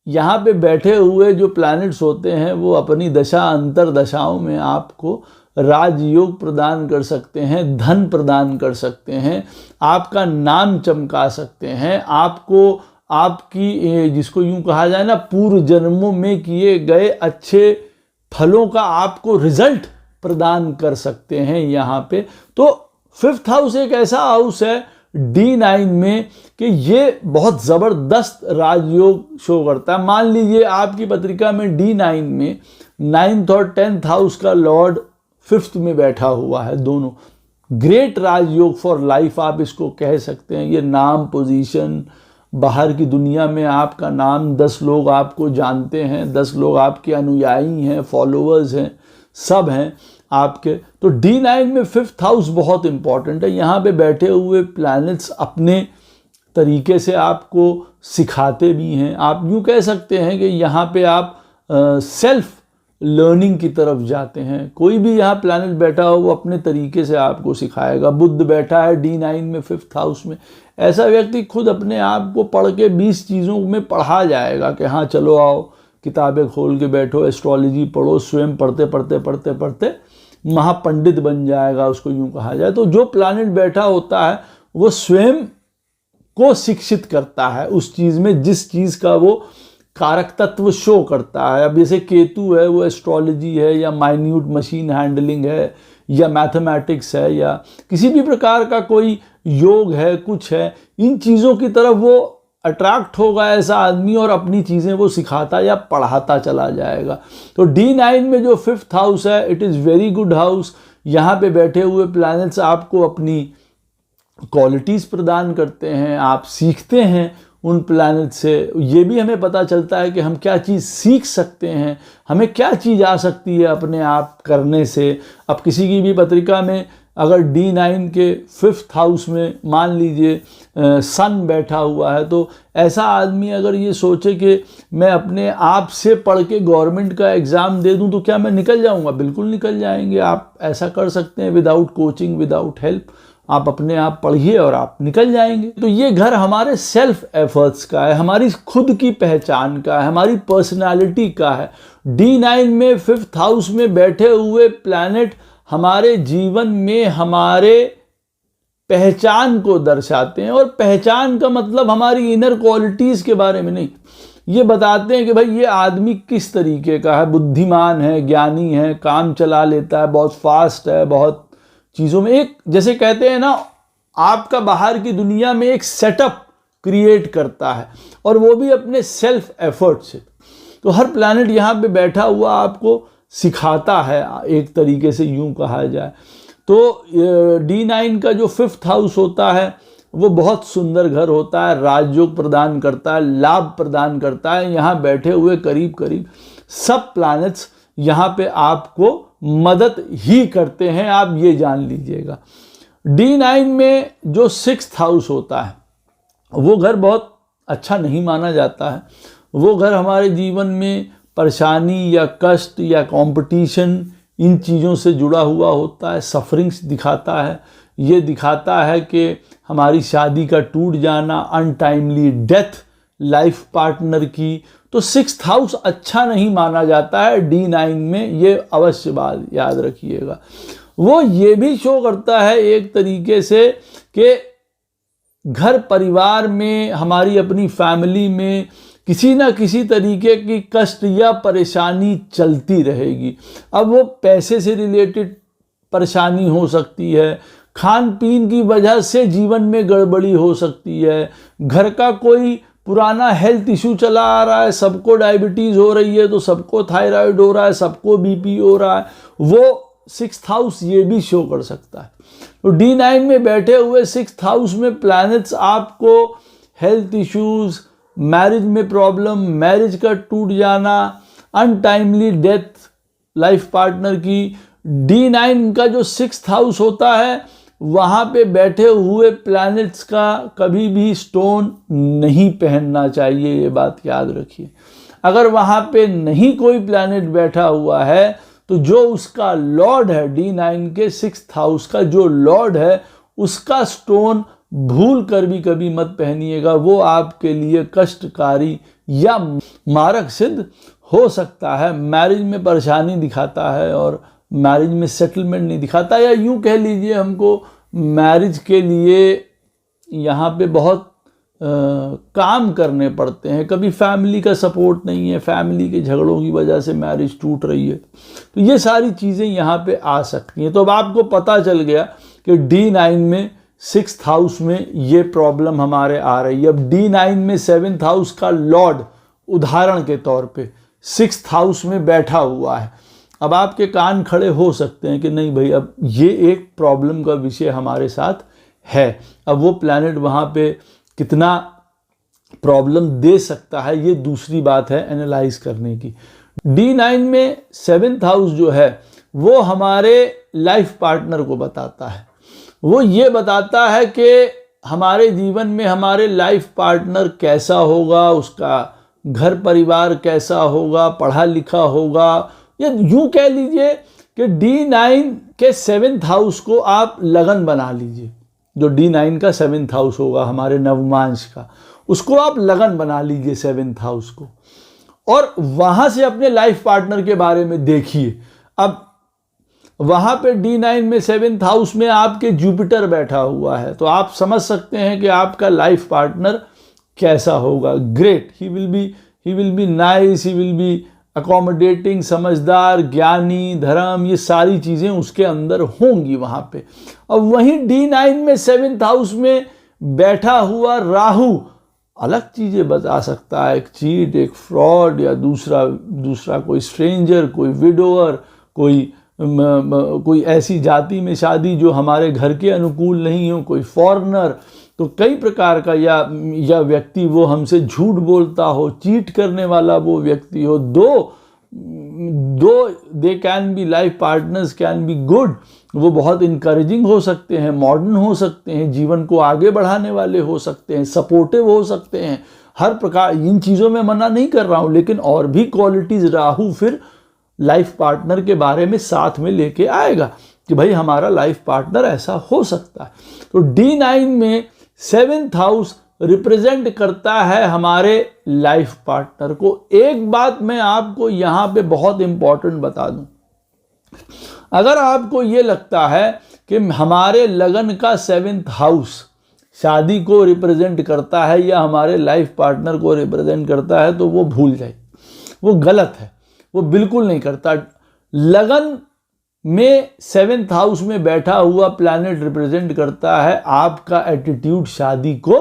यहाँ पे बैठे हुए जो प्लैनेट्स होते हैं वो अपनी दशा अंतर दशाओं में आपको राजयोग प्रदान कर सकते हैं, धन प्रदान कर सकते हैं, आपका नाम चमका सकते हैं, आपको आपकी जिसको यूं कहा जाए ना पूर्व जन्मों में किए गए अच्छे फलों का आपको रिजल्ट प्रदान कर सकते हैं यहाँ पे। तो 5th हाउस एक ऐसा हाउस है D9 में कि ये बहुत ज़बरदस्त राजयोग शो करता है। मान लीजिए आपकी पत्रिका में D9 में 9th और 10th हाउस का लॉर्ड 5th में बैठा हुआ है, दोनों ग्रेट राजयोग फॉर लाइफ आप इसको कह सकते हैं। ये नाम, पोजीशन, बाहर की दुनिया में आपका नाम, 10 लोग आपको जानते हैं, 10 लोग आपके अनुयायी हैं, फॉलोअर्स हैं, सब हैं आपके। तो D9 में 5th हाउस बहुत इंपॉर्टेंट है। यहाँ पे बैठे हुए प्लैनेट्स अपने तरीके से आपको सिखाते भी हैं। आप यूँ कह सकते हैं कि यहाँ पे आप सेल्फ लर्निंग की तरफ जाते हैं। कोई भी यहाँ प्लैनेट बैठा हो वो अपने तरीके से आपको सिखाएगा। बुध बैठा है D9 में 5th हाउस में, ऐसा व्यक्ति खुद अपने आप को पढ़ के 20 चीज़ों में पढ़ा जाएगा कि हाँ चलो आओ किताबें खोल के बैठो, एस्ट्रोलॉजी पढ़ो, स्वयं पढ़ते पढ़ते पढ़ते पढ़ते महापंडित बन जाएगा, उसको यूँ कहा जाए। तो जो प्लैनेट बैठा होता है वो स्वयं को शिक्षित करता है उस चीज़ में जिस चीज़ का वो कारक तत्व शो करता है। अब जैसे केतु है वो एस्ट्रोलॉजी है या माइन्यूट मशीन हैंडलिंग है या मैथमेटिक्स है या किसी भी प्रकार का कोई योग है, कुछ है, इन चीज़ों की तरफ वो अट्रैक्ट होगा ऐसा आदमी और अपनी चीज़ें वो सिखाता या पढ़ाता चला जाएगा। तो D9 में जो 5th हाउस है it is very good house. यहाँ पे बैठे हुए प्लैनेट्स आपको अपनी क्वालिटीज़ प्रदान करते हैं, आप सीखते हैं उन प्लैनेट से। ये भी हमें पता चलता है कि हम क्या चीज़ सीख सकते हैं, हमें क्या चीज़ आ सकती है अपने आप करने से। अब किसी की भी पत्रिका में अगर D9 के 5th हाउस में मान लीजिए सन बैठा हुआ है, तो ऐसा आदमी अगर ये सोचे कि मैं अपने आप से पढ़ के गवर्नमेंट का एग्ज़ाम दे दूं तो क्या मैं निकल जाऊंगा? बिल्कुल निकल जाएंगे। आप ऐसा कर सकते हैं विदाउट कोचिंग, विदाउट हेल्प, आप अपने आप पढ़िए और आप निकल जाएंगे। तो ये घर हमारे सेल्फ एफर्ट्स का है, हमारी खुद की पहचान का है, हमारी पर्सनालिटी का है। D9 में 5th हाउस में बैठे हुए प्लैनेट हमारे जीवन में हमारे पहचान को दर्शाते हैं। और पहचान का मतलब हमारी इनर क्वालिटीज़ के बारे में नहीं, ये बताते हैं कि भाई ये आदमी किस तरीके का है, बुद्धिमान है, ज्ञानी है, काम चला लेता है, बहुत फास्ट है, बहुत चीज़ों में एक जैसे कहते हैं ना आपका बाहर की दुनिया में एक सेटअप क्रिएट करता है और वो भी अपने सेल्फ एफर्ट से। तो हर प्लैनेट यहाँ पे बैठा हुआ आपको सिखाता है एक तरीके से यूं कहा जाए। तो D9 का जो 5th हाउस होता है वो बहुत सुंदर घर होता है, राजयोग प्रदान करता है, लाभ प्रदान करता है। यहाँ बैठे हुए करीब करीब सब प्लैनेट्स यहाँ पे आपको मदद ही करते हैं, आप ये जान लीजिएगा। D9 में जो 6th हाउस होता है वो घर बहुत अच्छा नहीं माना जाता है। वो घर हमारे जीवन में परेशानी या कष्ट या कंपटीशन इन चीज़ों से जुड़ा हुआ होता है, सफरिंग्स दिखाता है। ये दिखाता है कि हमारी शादी का टूट जाना, अनटाइमली डेथ लाइफ पार्टनर की। तो 6th हाउस अच्छा नहीं माना जाता है D9 में, ये अवश्य बात याद रखिएगा। वो ये भी शो करता है एक तरीके से कि घर परिवार में, हमारी अपनी फैमिली में किसी ना किसी तरीके की कष्ट या परेशानी चलती रहेगी। अब वो पैसे से रिलेटेड परेशानी हो सकती है, खान पीन की वजह से जीवन में गड़बड़ी हो सकती है, घर का कोई पुराना हेल्थ इशू चला आ रहा है, सबको डायबिटीज़ हो रही है तो सबको थायराइड हो रहा है, सबको बीपी हो रहा है, वो 6th हाउस ये भी शो कर सकता है। तो D9 में बैठे हुए 6th हाउस में प्लैनेट्स आपको हेल्थ इश्यूज, मैरिज में प्रॉब्लम, मैरिज का टूट जाना, अनटाइमली डेथ लाइफ पार्टनर की। D9 का जो 6th हाउस होता है वहाँ पे बैठे हुए प्लैनेट्स का कभी भी स्टोन नहीं पहनना चाहिए, ये बात याद रखिए। अगर वहाँ पे नहीं कोई प्लैनेट बैठा हुआ है तो जो उसका लॉर्ड है, D9 के 6th हाउस का जो लॉर्ड है, उसका स्टोन भूल कर भी कभी मत पहनिएगा। वो आपके लिए कष्टकारी या मारक सिद्ध हो सकता है। मैरिज में परेशानी दिखाता है और मैरिज में सेटलमेंट नहीं दिखाता, या यूँ कह लीजिए हमको मैरिज के लिए यहाँ पे बहुत काम करने पड़ते हैं। कभी फैमिली का सपोर्ट नहीं है, फैमिली के झगड़ों की वजह से मैरिज टूट रही है, तो ये सारी चीज़ें यहाँ पे आ सकती हैं। तो अब आपको पता चल गया कि D9 में 6th हाउस में ये प्रॉब्लम हमारे आ रही है। अब D9 में 7th हाउस का लॉर्ड उदाहरण के तौर पे 6th हाउस में बैठा हुआ है। अब आपके कान खड़े हो सकते हैं कि नहीं भाई, अब ये एक प्रॉब्लम का विषय हमारे साथ है। अब वो प्लैनेट वहाँ पे कितना प्रॉब्लम दे सकता है, ये दूसरी बात है एनालाइज करने की। D9 में 7th हाउस जो है वो हमारे लाइफ पार्टनर को बताता है। वो ये बताता है कि हमारे जीवन में हमारे लाइफ पार्टनर कैसा होगा, उसका घर परिवार कैसा होगा, पढ़ा लिखा होगा, या यूँ कह लीजिए कि D9 के 7th हाउस को आप लगन बना लीजिए। जो D9 का 7th हाउस होगा हमारे नवमांश का, उसको आप लगन बना लीजिए 7th हाउस को, और वहाँ से अपने लाइफ पार्टनर के बारे में देखिए। अब वहाँ पे D9 में 7th हाउस में आपके जुपिटर बैठा हुआ है, तो आप समझ सकते हैं कि आपका लाइफ पार्टनर कैसा होगा। Great, he will be nice, he will be accommodating, समझदार, ज्ञानी, धर्म, ये सारी चीज़ें उसके अंदर होंगी वहाँ पे। अब वहीं D9 में 7th हाउस में बैठा हुआ राहु अलग चीज़ें बता सकता है, एक चीट, एक फ्रॉड, या दूसरा कोई स्ट्रेंजर, कोई विडोअर, कोई ऐसी जाति में शादी जो हमारे घर के अनुकूल नहीं हो, कोई फॉरेनर। तो कई प्रकार का या व्यक्ति वो हमसे झूठ बोलता हो, चीट करने वाला वो व्यक्ति हो। दो they can be life partners can be good, वो बहुत इनकरेजिंग हो सकते हैं, मॉडर्न हो सकते हैं, जीवन को आगे बढ़ाने वाले हो सकते हैं, सपोर्टिव हो सकते हैं, हर प्रकार। इन चीज़ों में मना नहीं कर रहा हूँ, लेकिन और भी क्वालिटीज़ राहु फिर लाइफ पार्टनर के बारे में साथ में लेके आएगा कि भाई हमारा लाइफ पार्टनर ऐसा हो सकता है। तो D9 में 7th हाउस रिप्रेजेंट करता है हमारे लाइफ पार्टनर को। एक बात मैं आपको यहाँ पे बहुत इंपॉर्टेंट बता दूं, अगर आपको ये लगता है कि हमारे लगन का 7th हाउस शादी को रिप्रेजेंट करता है या हमारे लाइफ पार्टनर को रिप्रेजेंट करता है, तो वो भूल जाए, वो गलत है, वो बिल्कुल नहीं करता। लगन में 7th हाउस में बैठा हुआ प्लैनेट रिप्रेजेंट करता है आपका एटीट्यूड शादी को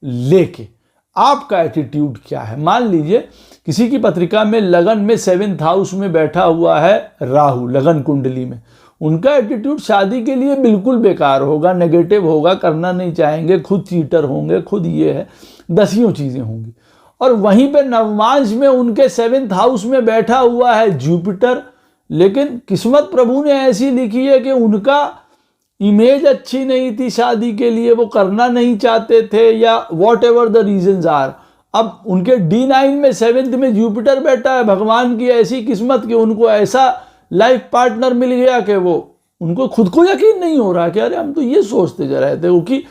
लेके। आपका एटीट्यूड क्या है? मान लीजिए किसी की पत्रिका में लगन में 7th हाउस में बैठा हुआ है राहु, लगन कुंडली में, उनका एटीट्यूड शादी के लिए बिल्कुल बेकार होगा, नेगेटिव होगा, करना नहीं चाहेंगे, खुद चीटर होंगे, खुद ये है, दसियों चीज़ें होंगी। और वहीं पे नवमांश में उनके 7th हाउस में बैठा हुआ है जुपिटर, लेकिन किस्मत प्रभु ने ऐसी लिखी है कि उनका इमेज अच्छी नहीं थी शादी के लिए, वो करना नहीं चाहते थे या whatever the reasons are. अब उनके D9 में 7th में जुपिटर बैठा है, भगवान की ऐसी किस्मत कि उनको ऐसा लाइफ पार्टनर मिल गया कि वो उनको खुद को यकीन नहीं हो रहा कि अरे हम तो ये सोचते जा रहे थे, क्योंकि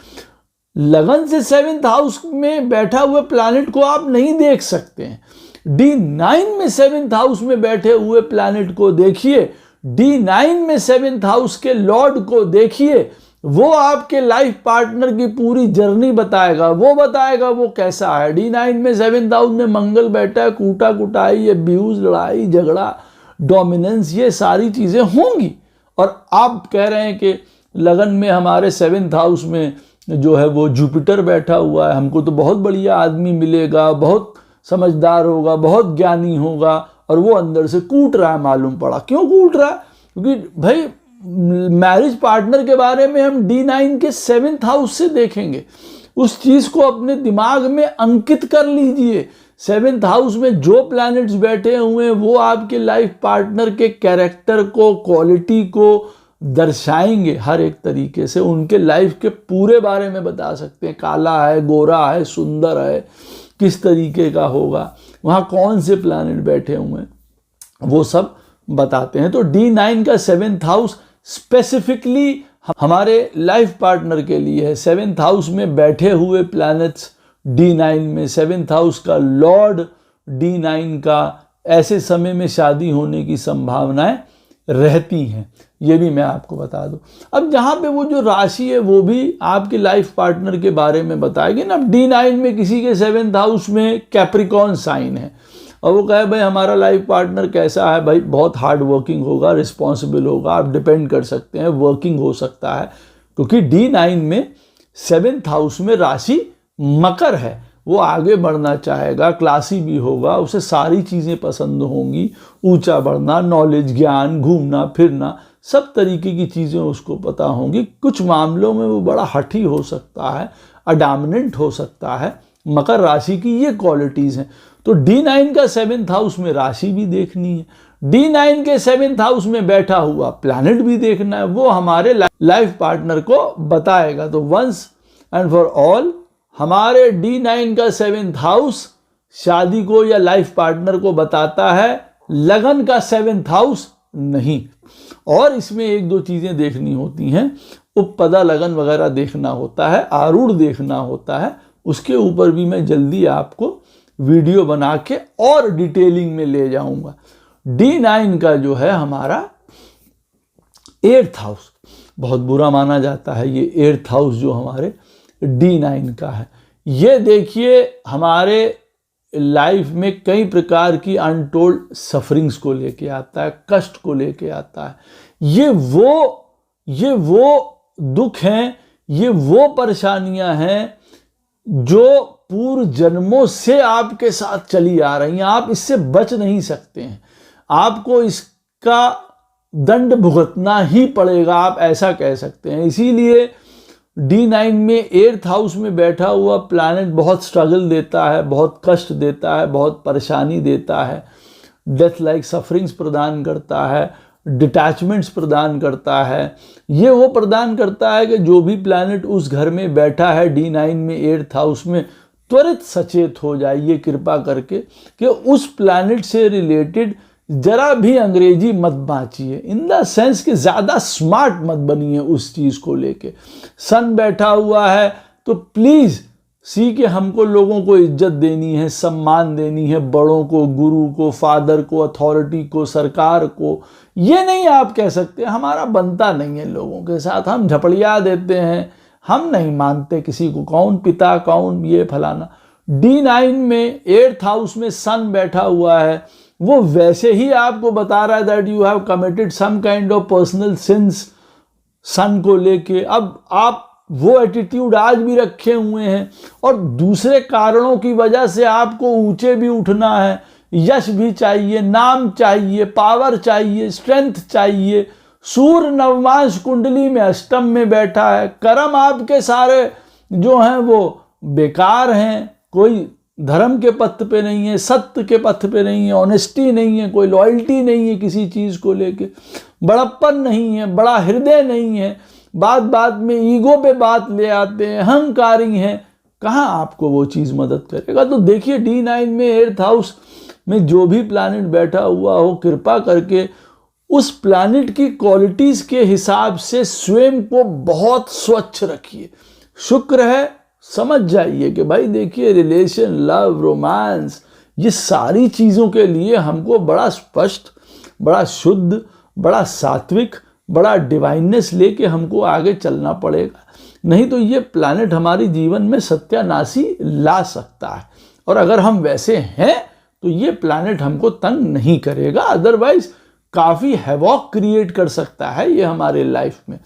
लगन से 7th हाउस में बैठा हुए प्लैनेट को आप नहीं देख सकते हैं। D9 में 7th हाउस में बैठे हुए प्लैनेट को देखिए, D9 में 7th हाउस के लॉर्ड को देखिए, वो आपके लाइफ पार्टनर की पूरी जर्नी बताएगा, वो कैसा है। D9 में 7th हाउस में मंगल बैठा है, कूटा कुटाई, अब्यूज, लड़ाई झगड़ा, डोमिनेंस, ये सारी चीज़ें होंगी। और आप कह रहे हैं कि लगन में हमारे 7th हाउस में जो है वो जुपिटर बैठा हुआ है, हमको तो बहुत बढ़िया आदमी मिलेगा, बहुत समझदार होगा, बहुत ज्ञानी होगा, और वो अंदर से कूट रहा है। मालूम पड़ा क्यों कूट रहा है? क्योंकि भाई मैरिज पार्टनर के बारे में हम D9 के 7th हाउस से देखेंगे। उस चीज़ को अपने दिमाग में अंकित कर लीजिए। 7th हाउस में जो प्लैनेट्स बैठे हुए हैं वो आपके लाइफ पार्टनर के कैरेक्टर को, क्वालिटी को दर्शाएंगे हर एक तरीके से, उनके लाइफ के पूरे बारे में बता सकते हैं। काला है, गोरा है, सुंदर है, किस तरीके का होगा, वहाँ कौन से प्लैनेट बैठे हुए हैं, वो सब बताते हैं। तो D9 का 7th हाउस स्पेसिफिकली हमारे लाइफ पार्टनर के लिए है। 7th हाउस में बैठे हुए प्लैनेट्स D9 में, 7th हाउस का लॉर्ड D9 का, ऐसे समय में शादी होने की संभावनाएं रहती हैं। ये भी मैं आपको बता दूं। अब जहाँ पे वो जो राशि है वो भी आपके लाइफ पार्टनर के बारे में बताएगी ना। D9 में किसी के 7th हाउस में कैप्रिकॉर्न साइन है और वो कहे भाई हमारा लाइफ पार्टनर कैसा है, भाई बहुत हार्ड वर्किंग होगा, रिस्पॉन्सिबल होगा, आप डिपेंड कर सकते हैं, वर्किंग हो सकता है, क्योंकि D9 में 7th हाउस में राशि मकर है। वो आगे बढ़ना चाहेगा, क्लासी भी होगा, उसे सारी चीज़ें पसंद होंगी, ऊंचा बढ़ना, नॉलेज, ज्ञान, घूमना फिरना, सब तरीके की चीज़ें उसको पता होंगी। कुछ मामलों में वो बड़ा हठी हो सकता है, अडामिनेंट हो सकता है। मकर राशि की ये क्वालिटीज़ हैं। तो D9 का 7th हाउस में राशि भी देखनी है, D9 के 7th हाउस में बैठा हुआ प्लैनेट भी देखना है, वो हमारे लाइफ पार्टनर को बताएगा। तो वंस एंड फॉर ऑल हमारे D9 का 7th हाउस शादी को या लाइफ पार्टनर को बताता है, लगन का 7th हाउस नहीं। और इसमें एक दो चीज़ें देखनी होती हैं, उपपदा लगन वगैरह देखना होता है, आरूढ़ देखना होता है। उसके ऊपर भी मैं जल्दी आपको वीडियो बना के और डिटेलिंग में ले जाऊंगा। D9 का जो है हमारा 8th हाउस बहुत बुरा माना जाता है। ये 8th हाउस जो हमारे D9 का है, ये देखिए हमारे लाइफ में कई प्रकार की अनटोल्ड सफरिंग्स को लेके आता है, कष्ट को लेके आता है। ये वो दुख हैं, ये वो परेशानियां हैं जो पूर्व जन्मों से आपके साथ चली आ रही हैं। आप इससे बच नहीं सकते हैं, आपको इसका दंड भुगतना ही पड़ेगा, आप ऐसा कह सकते हैं। इसीलिए D9 में 8th हाउस में बैठा हुआ प्लैनेट बहुत स्ट्रगल देता है, बहुत कष्ट देता है, बहुत परेशानी देता है, डेथ लाइक सफरिंग्स प्रदान करता है, डिटैचमेंट्स प्रदान करता है। ये वो प्रदान करता है कि जो भी प्लैनेट उस घर में बैठा है D9 में 8th हाउस में, त्वरित सचेत हो जाइए कृपा करके कि उस प्लैनेट से रिलेटेड जरा भी अंग्रेजी मत बाँचिए, इन द सेंस कि ज़्यादा स्मार्ट मत बनिए उस चीज़ को लेके। सन बैठा हुआ है तो प्लीज़ सी के हमको लोगों को इज्जत देनी है, सम्मान देनी है, बड़ों को, गुरु को, फादर को, अथॉरिटी को, सरकार को। ये नहीं आप कह सकते हमारा बनता नहीं है लोगों के साथ, हम झपड़िया देते हैं, हम नहीं मानते किसी को, कौन पिता कौन ये फलाना। D9 में 8th हाउस में सन बैठा हुआ है, वो वैसे ही आपको बता रहा है that you have committed some kind of personal sins son को लेके। अब आप वो एटीट्यूड आज भी रखे हुए हैं और दूसरे कारणों की वजह से आपको ऊंचे भी उठना है, यश भी चाहिए, नाम चाहिए, पावर चाहिए, स्ट्रेंथ चाहिए, सूर्य नवमांश कुंडली में अष्टम में बैठा है, कर्म आपके सारे जो हैं वो बेकार हैं, कोई धर्म के पथ पे नहीं है, सत्य के पथ पे नहीं है, ऑनेस्टी नहीं है, कोई लॉयल्टी नहीं है किसी चीज़ को लेके, बड़प्पन नहीं है, बड़ा हृदय नहीं है, बात बात में ईगो पे बात ले आते हैं, अहंकारी हैं, कहाँ आपको वो चीज़ मदद करेगा। तो देखिए D9 में 8th हाउस में जो भी प्लैनेट बैठा हुआ हो, कृपा करके उस प्लैनेट की क्वालिटीज़ के हिसाब से स्वयं को बहुत स्वच्छ रखिए। शुक्र है, समझ जाइए कि भाई देखिए रिलेशन, लव, रोमांस, ये सारी चीज़ों के लिए हमको बड़ा स्पष्ट, बड़ा शुद्ध, बड़ा सात्विक, बड़ा डिवाइननेस लेके हमको आगे चलना पड़ेगा, नहीं तो ये प्लैनेट हमारे जीवन में सत्यानाशी ला सकता है। और अगर हम वैसे हैं तो ये प्लैनेट हमको तंग नहीं करेगा, अदरवाइज काफ़ी हैवॉक क्रिएट कर सकता है ये हमारे लाइफ में।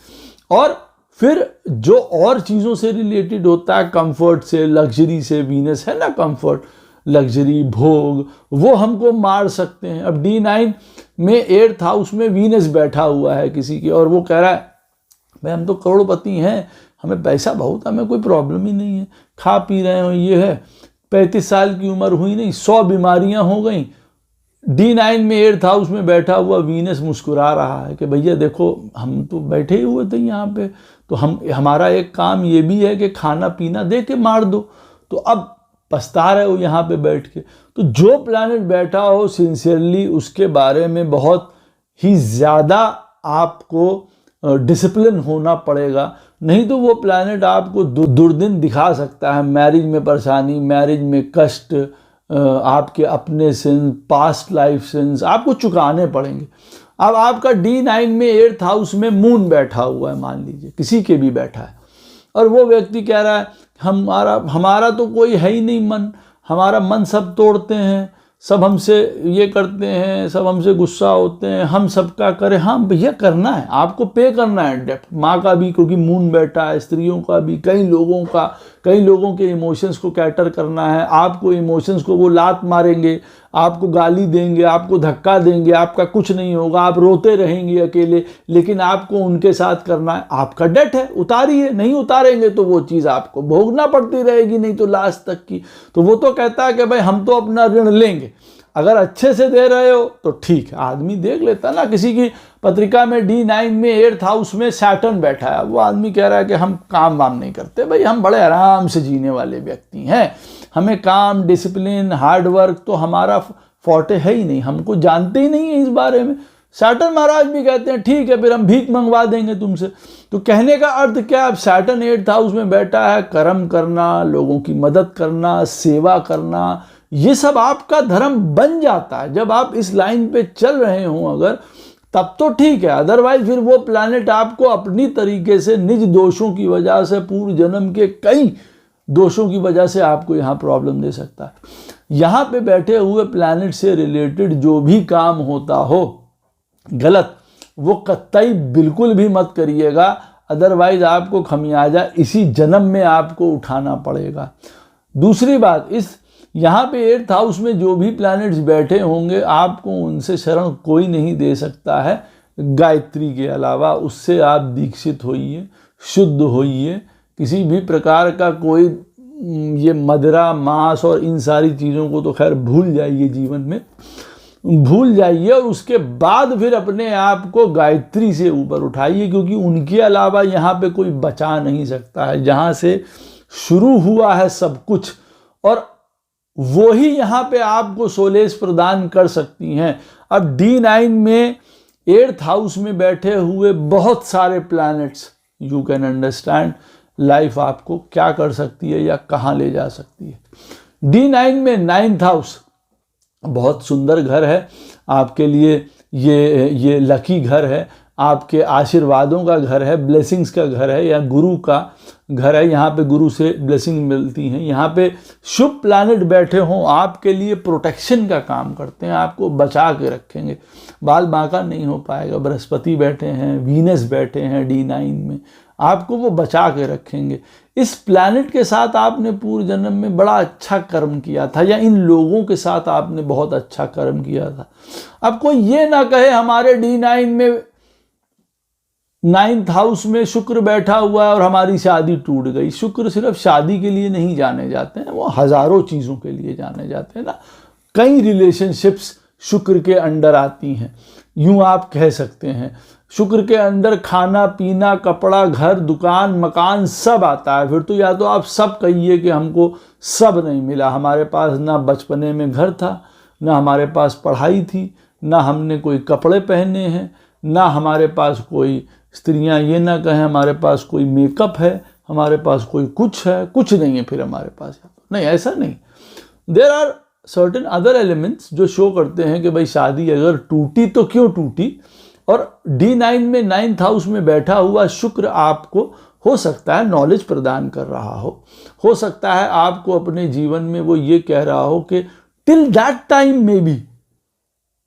और फिर जो और चीज़ों से रिलेटेड होता है, कंफर्ट से, लग्जरी से, वीनस है ना, कंफर्ट, लग्जरी, भोग, वो हमको मार सकते हैं। अब D9 में 8th हाउस में वीनस बैठा हुआ है किसी के, और वो कह रहा है भाई हम तो करोड़पति हैं, हमें पैसा बहुत, हमें कोई प्रॉब्लम ही नहीं है, खा पी रहे हो, ये है, 35 साल की उम्र हुई नहीं, 100 बीमारियां हो गई। D9 में 8th हाउस में बैठा हुआ वीनस मुस्कुरा रहा है कि भैया देखो हम तो बैठे ही हुए थे यहाँ पे, तो हमारा एक काम ये भी है कि खाना पीना दे के मार दो, तो अब पछता रहे हो यहाँ पे बैठ के। तो जो प्लैनेट बैठा हो सिंसियरली उसके बारे में बहुत ही ज़्यादा आपको डिसिप्लिन होना पड़ेगा, नहीं तो वो प्लैनेट आपको दुर्दिन दिखा सकता है। मैरिज में परेशानी, मैरिज में कष्ट, आपके अपने सिंस, पास्ट लाइफ सिंस आपको चुकाने पड़ेंगे। अब आपका D9 में 8th हाउस में मून बैठा हुआ है, मान लीजिए किसी के भी बैठा है, और वो व्यक्ति कह रहा है हमारा तो कोई है ही नहीं मन, हमारा मन सब तोड़ते हैं, सब हमसे ये करते हैं, सब हमसे गुस्सा होते हैं, हम सबका करें। हाँ भैया करना है, आपको पे करना है डेप्ट, माँ का भी क्योंकि मून बैठा है, स्त्रियों का भी, कई लोगों के इमोशंस को कैटर करना है। आपको इमोशंस को वो लात मारेंगे, आपको गाली देंगे, आपको धक्का देंगे, आपका कुछ नहीं होगा, आप रोते रहेंगे अकेले, लेकिन आपको उनके साथ करना है, आपका डेट है, उतारिए, नहीं उतारेंगे तो वो चीज़ आपको भोगना पड़ती रहेगी, नहीं तो लास्ट तक की। तो वो तो कहता है कि भाई हम तो अपना ऋण लेंगे, अगर अच्छे से दे रहे हो तो ठीक है। आदमी देख लेता ना, किसी की पत्रिका में D9 में 8th हाउस में सैटर्न बैठा है, वो आदमी कह रहा है कि हम काम वाम नहीं करते, भाई हम बड़े आराम से जीने वाले व्यक्ति हैं, हमें काम, डिसिप्लिन, हार्ड वर्क तो हमारा फोर्टे है ही नहीं, हमको जानते ही नहीं है इस बारे में। सैटर्न महाराज भी कहते हैं ठीक है फिर हम भीख मंगवा देंगे तुमसे। तो कहने का अर्थ क्या, अब सैटर्न 8th हाउस में बैठा है, कर्म करना, लोगों की मदद करना, सेवा करना, ये सब आपका धर्म बन जाता है जब आप इस लाइन पे चल रहे हों अगर, तब तो ठीक है। अदरवाइज फिर वो प्लैनेट आपको अपनी तरीके से निज दोषों की वजह से, पूर्व जन्म के कई दोषों की वजह से आपको यहाँ प्रॉब्लम दे सकता है। यहाँ पे बैठे हुए प्लैनेट से रिलेटेड जो भी काम होता हो गलत, वो कतई बिल्कुल भी मत करिएगा, अदरवाइज आपको खमियाजा इसी जन्म में आपको उठाना पड़ेगा। दूसरी बात, इस यहाँ पे 8th हाउस में जो भी प्लैनेट्स बैठे होंगे आपको उनसे शरण कोई नहीं दे सकता है गायत्री के अलावा। उससे आप दीक्षित होइए, शुद्ध होइए, किसी भी प्रकार का कोई ये मदिरा, मांस और इन सारी चीज़ों को तो खैर भूल जाइए, जीवन में भूल जाइए, और उसके बाद फिर अपने आप को गायत्री से ऊपर उठाइए, क्योंकि उनके अलावा यहाँ पे कोई बचा नहीं सकता है। जहाँ से शुरू हुआ है सब कुछ, और वो ही यहाँ पे आपको सोलेस प्रदान कर सकती हैं। अब D9 में 8th हाउस में बैठे हुए बहुत सारे planets, you can understand life आपको क्या कर सकती है या कहाँ ले जा सकती है। D9 में 9th हाउस बहुत सुंदर घर है आपके लिए, ये लकी घर है, आपके आशीर्वादों का घर है, ब्लेसिंग्स का घर है, या गुरु का घर है, यहाँ पे गुरु से ब्लेसिंग मिलती हैं। यहाँ पे शुभ प्लैनेट बैठे हों आपके लिए प्रोटेक्शन का काम करते हैं, आपको बचा के रखेंगे, बाल बांका नहीं हो पाएगा। बृहस्पति बैठे हैं, वीनस बैठे हैं D9 में, आपको वो बचा के रखेंगे। इस प्लैनेट के साथ आपने पूर्व जन्म में बड़ा अच्छा कर्म किया था, या इन लोगों के साथ आपने बहुत अच्छा कर्म किया था। अब कोई ये ना कहे हमारे D9 में 9th हाउस में शुक्र बैठा हुआ है और हमारी शादी टूट गई। शुक्र सिर्फ शादी के लिए नहीं जाने जाते हैं, वो हज़ारों चीज़ों के लिए जाने जाते हैं ना। कई रिलेशनशिप्स शुक्र के अंडर आती हैं, यूँ आप कह सकते हैं। शुक्र के अंदर खाना पीना, कपड़ा, घर, दुकान, मकान सब आता है। फिर तो या तो आप सब कहिए कि हमको सब नहीं मिला, हमारे पास ना बचपने में घर था, ना हमारे पास पढ़ाई थी, ना हमने कोई कपड़े पहने हैं, ना हमारे पास कोई, स्त्रियां ये ना कहें हमारे पास कोई मेकअप है, हमारे पास कोई कुछ है, कुछ नहीं है फिर हमारे पास। नहीं, ऐसा नहीं। There are certain other elements जो शो करते हैं कि भाई शादी अगर टूटी तो क्यों टूटी। और D9 में 9th हाउस में बैठा हुआ शुक्र आपको हो सकता है नॉलेज प्रदान कर रहा हो सकता है आपको अपने जीवन में वो ये कह रहा हो कि टिल दैट टाइम में भी,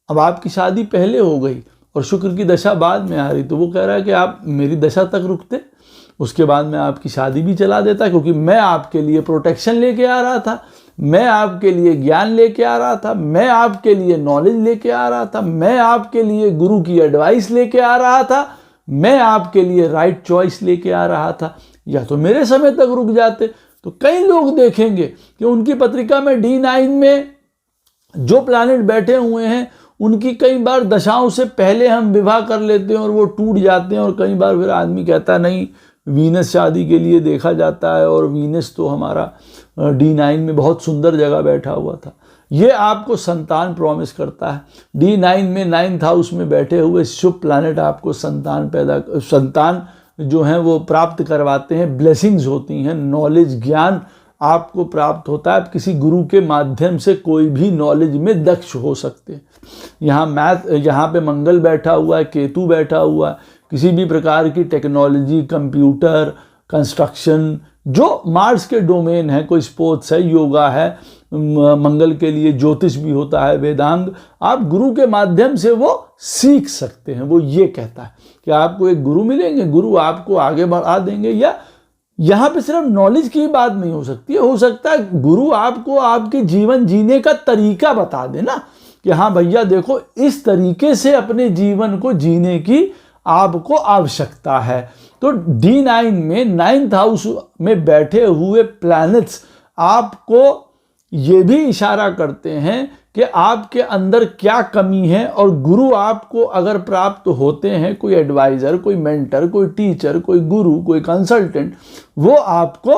अब आपकी शादी पहले हो गई और शुक्र की दशा बाद में आ रही, तो वो कह रहा है कि आप मेरी दशा तक रुकते, उसके बाद मैं आपकी शादी भी चला देता, क्योंकि मैं आपके लिए प्रोटेक्शन लेके आ रहा था, मैं आपके लिए ज्ञान लेके आ रहा था, मैं आपके लिए नॉलेज लेके आ रहा था, मैं आपके लिए गुरु की एडवाइस लेके आ रहा था, मैं आपके लिए राइट चॉइस लेके आ रहा था। या तो मेरे समय तक रुक जाते। तो कई लोग देखेंगे कि उनकी पत्रिका में D9 में जो प्लैनेट बैठे हुए हैं उनकी कई बार दशाओं से पहले हम विवाह कर लेते हैं और वो टूट जाते हैं। और कई बार फिर आदमी कहता नहीं, वीनस शादी के लिए देखा जाता है और वीनस तो हमारा D9 में बहुत सुंदर जगह बैठा हुआ था। ये आपको संतान प्रॉमिस करता है। D9 में 9th हाउस में बैठे हुए शुभ प्लैनेट आपको संतान जो हैं वो प्राप्त करवाते हैं, ब्लेसिंग्स होती हैं, नॉलेज ज्ञान आपको प्राप्त होता है। आप किसी गुरु के माध्यम से कोई भी नॉलेज में दक्ष हो सकते हैं। यहाँ पे मंगल बैठा हुआ है, केतु बैठा हुआ है, किसी भी प्रकार की टेक्नोलॉजी, कंप्यूटर, कंस्ट्रक्शन, जो मार्स के डोमेन है, कोई स्पोर्ट्स है, योगा है, मंगल के लिए ज्योतिष भी होता है, वेदांग, आप गुरु के माध्यम से वो सीख सकते हैं। वो ये कहता है कि आपको एक गुरु मिलेंगे, गुरु आपको आगे बढ़ा देंगे। या यहाँ पे सिर्फ नॉलेज की बात नहीं हो सकती है, हो सकता है गुरु आपको आपके जीवन जीने का तरीका बता दे ना, कि हाँ भैया देखो इस तरीके से अपने जीवन को जीने की आपको आवश्यकता है। तो D9 में 9th हाउस में बैठे हुए प्लैनेट्स आपको ये भी इशारा करते हैं कि आपके अंदर क्या कमी है। और गुरु आपको अगर प्राप्त होते हैं, कोई एडवाइज़र, कोई मेंटर, कोई टीचर, कोई गुरु, कोई कंसल्टेंट, वो आपको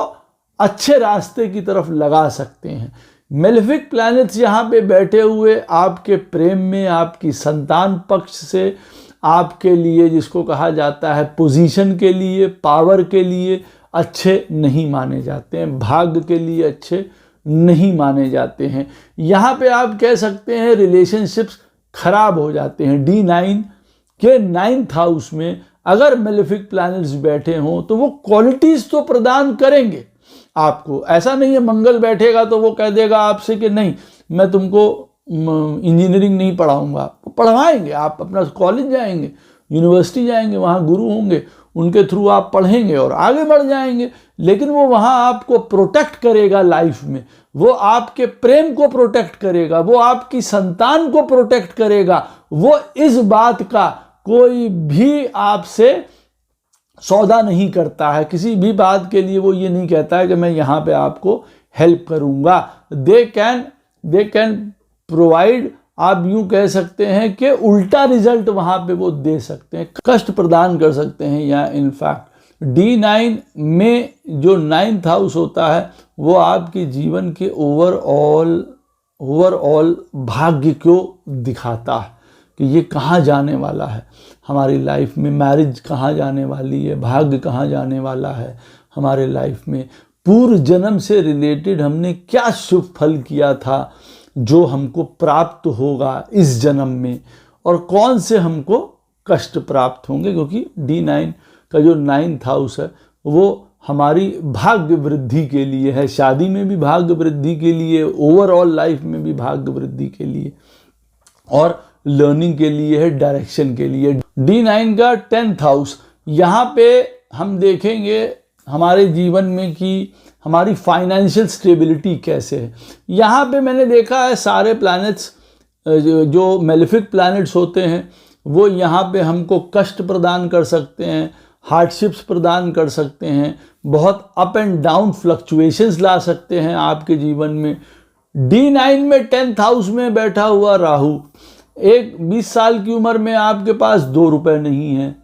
अच्छे रास्ते की तरफ लगा सकते हैं। मेलेफिक प्लैनेट्स यहाँ पे बैठे हुए आपके प्रेम में, आपकी संतान पक्ष से, आपके लिए जिसको कहा जाता है पोजीशन के लिए, पावर के लिए अच्छे नहीं माने जाते हैं, भाग्य के लिए अच्छे नहीं माने जाते हैं। यहाँ पे आप कह सकते हैं रिलेशनशिप्स खराब हो जाते हैं। D9 के 9th हाउस में अगर मेलेफिक प्लैनेट्स बैठे हों तो वो क्वालिटीज़ तो प्रदान करेंगे आपको। ऐसा नहीं है मंगल बैठेगा तो वो कह देगा आपसे कि नहीं मैं तुमको इंजीनियरिंग नहीं पढ़ाऊंगा। पढ़वाएंगे, आप अपना कॉलेज जाएंगे, यूनिवर्सिटी जाएंगे, वहाँ गुरु होंगे, उनके थ्रू आप पढ़ेंगे और आगे बढ़ जाएंगे। लेकिन वो वहाँ आपको प्रोटेक्ट करेगा लाइफ में, वो आपके प्रेम को प्रोटेक्ट करेगा, वो आपकी संतान को प्रोटेक्ट करेगा। वो इस बात का कोई भी आपसे सौदा नहीं करता है, किसी भी बात के लिए वो ये नहीं कहता है कि मैं यहाँ पे आपको हेल्प करूँगा। दे कैन प्रोवाइड, आप यूं कह सकते हैं कि उल्टा रिजल्ट वहां पे वो दे सकते हैं, कष्ट प्रदान कर सकते हैं। या इनफैक्ट D9 में जो 9th हाउस होता है वो आपके जीवन के ओवरऑल भाग्य को दिखाता है कि ये कहाँ जाने वाला है हमारी लाइफ में, मैरिज कहाँ जाने वाली है, भाग्य कहाँ जाने वाला है हमारे लाइफ में, पूर्व जन्म से रिलेटेड हमने क्या शुभ फल किया था जो हमको प्राप्त होगा इस जन्म में, और कौन से हमको कष्ट प्राप्त होंगे। क्योंकि D9 का जो 9th हाउस है वो हमारी भाग्य वृद्धि के लिए है, शादी में भी भाग्य वृद्धि के लिए, ओवरऑल लाइफ में भी भाग्य वृद्धि के लिए, और लर्निंग के लिए है, डायरेक्शन के लिए। D9 का 10th हाउस, यहाँ पे हम देखेंगे हमारे जीवन में कि हमारी फाइनेंशियल स्टेबिलिटी कैसे है। यहाँ पे मैंने देखा है सारे प्लैनेट्स जो मेलेफिक प्लैनेट्स होते हैं वो यहाँ पे हमको कष्ट प्रदान कर सकते हैं, हार्डशिप्स प्रदान कर सकते हैं, बहुत अप एंड डाउन फ्लक्चुएशंस ला सकते हैं आपके जीवन में। D9 में 10th हाउस में बैठा हुआ राहु, एक 20 साल की उम्र में आपके पास 2 रुपए नहीं है,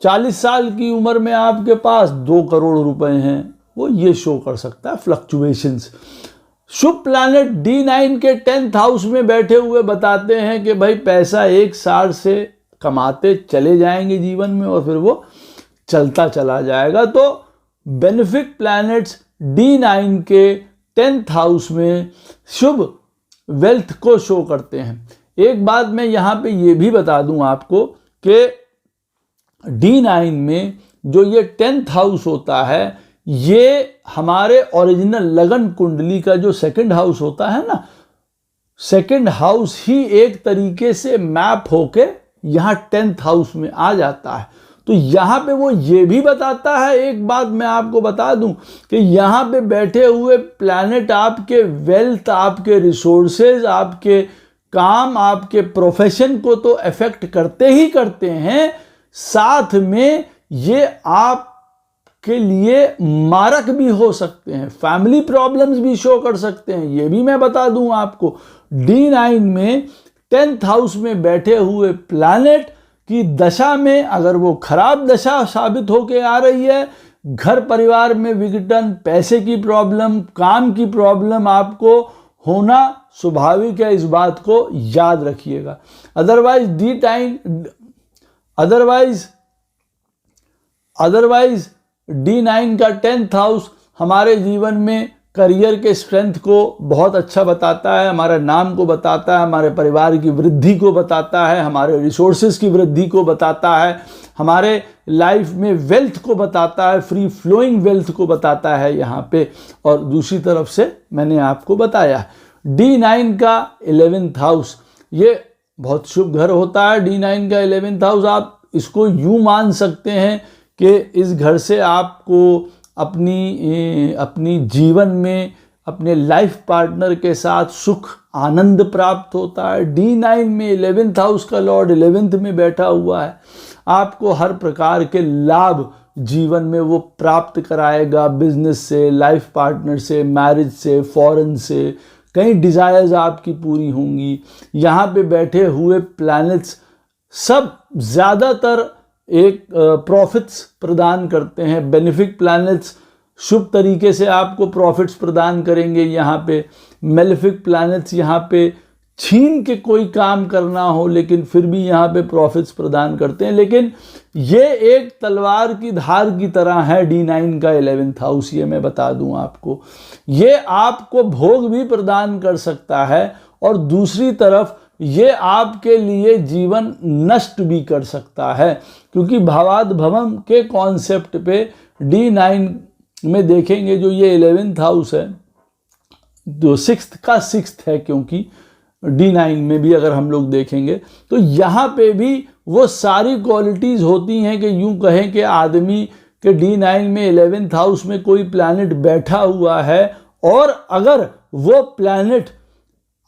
40 साल की उम्र में आपके पास 2 करोड़ रुपए हैं, वो ये शो कर सकता है फ्लक्चुएशंस। शुभ प्लैनेट D9 के 10th हाउस में बैठे हुए बताते हैं कि भाई पैसा एक साल से कमाते चले जाएंगे जीवन में और फिर वो चलता चला जाएगा। तो बेनिफिक प्लैनेट्स D9 के 10th हाउस में शुभ वेल्थ को शो करते हैं। एक बात मैं यहाँ पे ये भी बता दूं आपको कि D9 में जो ये 10th हाउस होता है, ये हमारे ओरिजिनल लगन कुंडली का जो 2nd हाउस होता है ना, 2nd हाउस ही एक तरीके से मैप होके यहाँ 10th हाउस में आ जाता है। तो यहाँ पे वो ये भी बताता है, एक बात मैं आपको बता दूं कि यहाँ पे बैठे हुए प्लैनेट आपके वेल्थ, आपके रिसोर्सेज, आपके काम, आपके प्रोफेशन को तो इफेक्ट करते ही करते हैं, साथ में ये आपके लिए मारक भी हो सकते हैं, फैमिली प्रॉब्लम्स भी शो कर सकते हैं। ये भी मैं बता दूं आपको, D9 में 10th हाउस में बैठे हुए प्लैनेट की दशा में अगर वो खराब दशा साबित होके आ रही है, घर परिवार में विघटन, पैसे की प्रॉब्लम, काम की प्रॉब्लम आपको होना स्वाभाविक है, इस बात को याद रखिएगा। अदरवाइज D9 का 10th हाउस हमारे जीवन में करियर के स्ट्रेंथ को बहुत अच्छा बताता है, हमारे नाम को बताता है, हमारे परिवार की वृद्धि को बताता है, हमारे रिसोर्सेज की वृद्धि को बताता है, हमारे लाइफ में वेल्थ को बताता है, फ्री फ्लोइंग वेल्थ को बताता है यहाँ पे। और दूसरी तरफ से मैंने आपको बताया D9 का 11th हाउस, ये बहुत शुभ घर होता है। D9 का 11th हाउस आप इसको यूँ मान सकते हैं कि इस घर से आपको अपनी जीवन में अपने लाइफ पार्टनर के साथ सुख आनंद प्राप्त होता है। D9 में 11th हाउस का लॉर्ड 11th में बैठा हुआ है, आपको हर प्रकार के लाभ जीवन में वो प्राप्त कराएगा, बिजनेस से, लाइफ पार्टनर से, मैरिज से, फॉरेन से, कई डिज़ायर्स आपकी पूरी होंगी। यहाँ पे बैठे हुए प्लैनेट्स सब ज़्यादातर एक प्रॉफिट्स प्रदान करते हैं। बेनिफिक प्लैनेट्स शुभ तरीके से आपको प्रॉफिट्स प्रदान करेंगे। यहाँ पे मेलेफिक प्लैनेट्स यहाँ पे छीन के कोई काम करना हो लेकिन फिर भी यहाँ पे प्रॉफिट्स प्रदान करते हैं। लेकिन ये एक तलवार की धार की तरह है D9 का 11th हाउस, ये मैं बता दूं आपको। ये आपको भोग भी प्रदान कर सकता है और दूसरी तरफ ये आपके लिए जीवन नष्ट भी कर सकता है, क्योंकि भावाद भवम के कॉन्सेप्ट पे D9 में देखेंगे जो ये 11th हाउस है, जो 6th का 6th है, क्योंकि D9 में भी अगर हम लोग देखेंगे तो यहाँ पे भी वो सारी क्वालिटीज़ होती हैं कि यूँ कहें कि आदमी के D9 में 11th हाउस में कोई प्लैनेट बैठा हुआ है और अगर वो प्लैनेट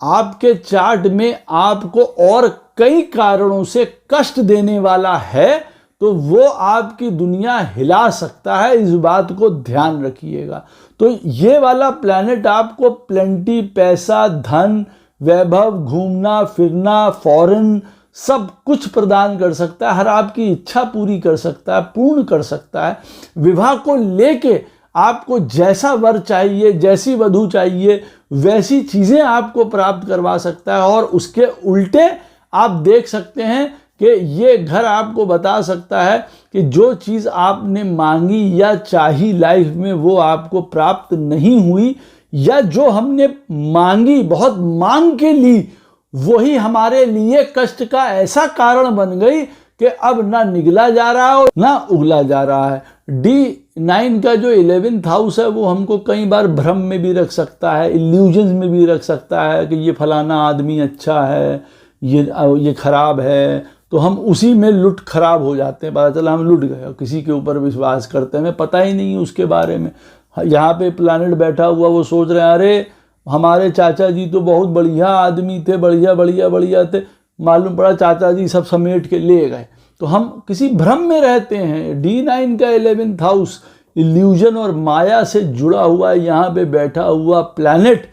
आपके चार्ट में आपको और कई कारणों से कष्ट देने वाला है तो वो आपकी दुनिया हिला सकता है, इस बात को ध्यान रखिएगा। तो ये वाला प्लैनेट आपको प्लेंटी, पैसा, धन, वैभव, घूमना फिरना, फॉरेन सब कुछ प्रदान कर सकता है, हर आपकी इच्छा पूरी कर सकता है, पूर्ण कर सकता है। विवाह को लेके आपको जैसा वर चाहिए, जैसी वधू चाहिए, वैसी चीज़ें आपको प्राप्त करवा सकता है। और उसके उल्टे आप देख सकते हैं कि ये घर आपको बता सकता है कि जो चीज़ आपने मांगी या चाही लाइफ में वो आपको प्राप्त नहीं हुई, या जो हमने मांगी, बहुत मांग के ली, वही हमारे लिए कष्ट का ऐसा कारण बन गई कि अब ना निगला जा रहा है और ना उगला जा रहा है। D9 का जो 11th हाउस है वो हमको कई बार भ्रम में भी रख सकता है, इल्यूजन्स में भी रख सकता है कि ये फलाना आदमी अच्छा है, ये खराब है, तो हम उसी में लुट खराब हो जाते हैं। पता चला हम लुट गए, किसी के ऊपर विश्वास करते हैं, हमें पता ही नहीं उसके बारे में। यहाँ पे प्लैनेट बैठा हुआ, वो सोच रहे हैं अरे हमारे चाचा जी तो बहुत बढ़िया आदमी थे, बढ़िया थे, मालूम पड़ा चाचा जी सब समेट के ले गए। तो हम किसी भ्रम में रहते हैं। D9 का 11th हाउस इल्यूजन और माया से जुड़ा हुआ है, यहाँ पे बैठा हुआ प्लैनेट।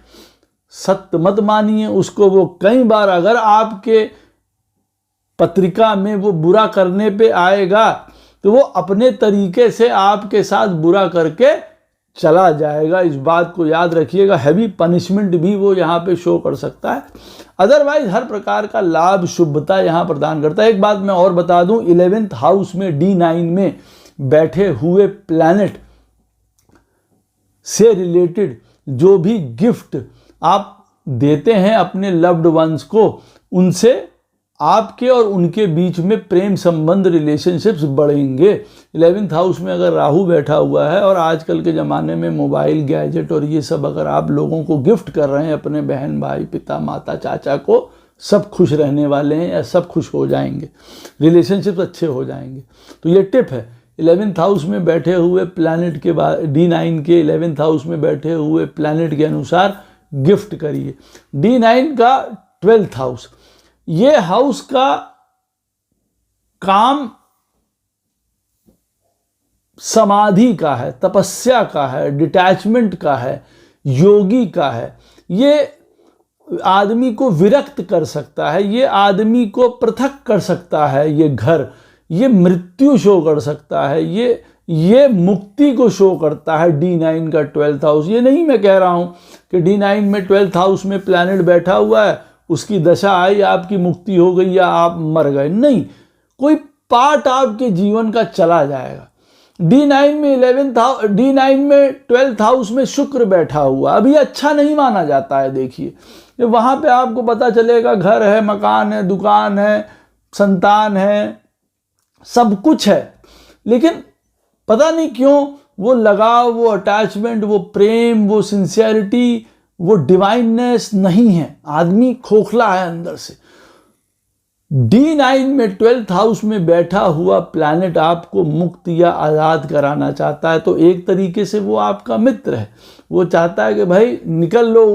सत्य मत मानिए उसको, वो कई बार अगर आपके पत्रिका में वो बुरा करने पे आएगा तो वो अपने तरीके से आपके साथ बुरा करके चला जाएगा। इस बात को याद रखिएगा। हैवी पनिशमेंट भी वो यहाँ पे शो कर सकता है। अदरवाइज हर प्रकार का लाभ शुभता यहाँ प्रदान करता है। एक बात मैं और बता दूं, 11th हाउस में D9 में बैठे हुए प्लैनेट से रिलेटेड जो भी गिफ्ट आप देते हैं अपने लव्ड वंस को, उनसे आपके और उनके बीच में प्रेम संबंध रिलेशनशिप्स बढ़ेंगे। 11th हाउस में अगर राहु बैठा हुआ है और आजकल के ज़माने में मोबाइल गैजेट और ये सब अगर आप लोगों को गिफ्ट कर रहे हैं, अपने बहन भाई पिता माता चाचा को, सब खुश रहने वाले हैं या सब खुश हो जाएंगे, रिलेशनशिप्स अच्छे हो जाएंगे। तो ये टिप है। 11th हाउस में बैठे हुए प्लैनेट के बाद D9 के 11th हाउस में बैठे हुए प्लैनेट के अनुसार गिफ्ट करिए। D9 का 12th हाउस, ये हाउस का काम समाधि का है, तपस्या का है, डिटैचमेंट का है, योगी का है। ये आदमी को विरक्त कर सकता है, ये आदमी को पृथक कर सकता है। ये घर, ये मृत्यु शो कर सकता है, ये मुक्ति को शो करता है। D9 का 12th हाउस। ये नहीं मैं कह रहा हूं कि D9 में 12th हाउस में प्लैनेट बैठा हुआ है, उसकी दशा आई, आपकी मुक्ति हो गई या आप मर गए। नहीं, कोई पार्ट आपके जीवन का चला जाएगा। D9 में 12th हाउस में शुक्र बैठा हुआ, अभी अच्छा नहीं माना जाता है। देखिए वहां पे आपको पता चलेगा घर है, मकान है, दुकान है, संतान है, सब कुछ है, लेकिन पता नहीं क्यों वो लगाव, वो अटैचमेंट, वो प्रेम, वो सिंसियरिटी, वो डिवाइननेस नहीं है। आदमी खोखला है अंदर से। D9 में 12th हाउस में बैठा हुआ प्लैनेट आपको मुक्त या आज़ाद कराना चाहता है, तो एक तरीके से वो आपका मित्र है। वो चाहता है कि भाई निकल लो,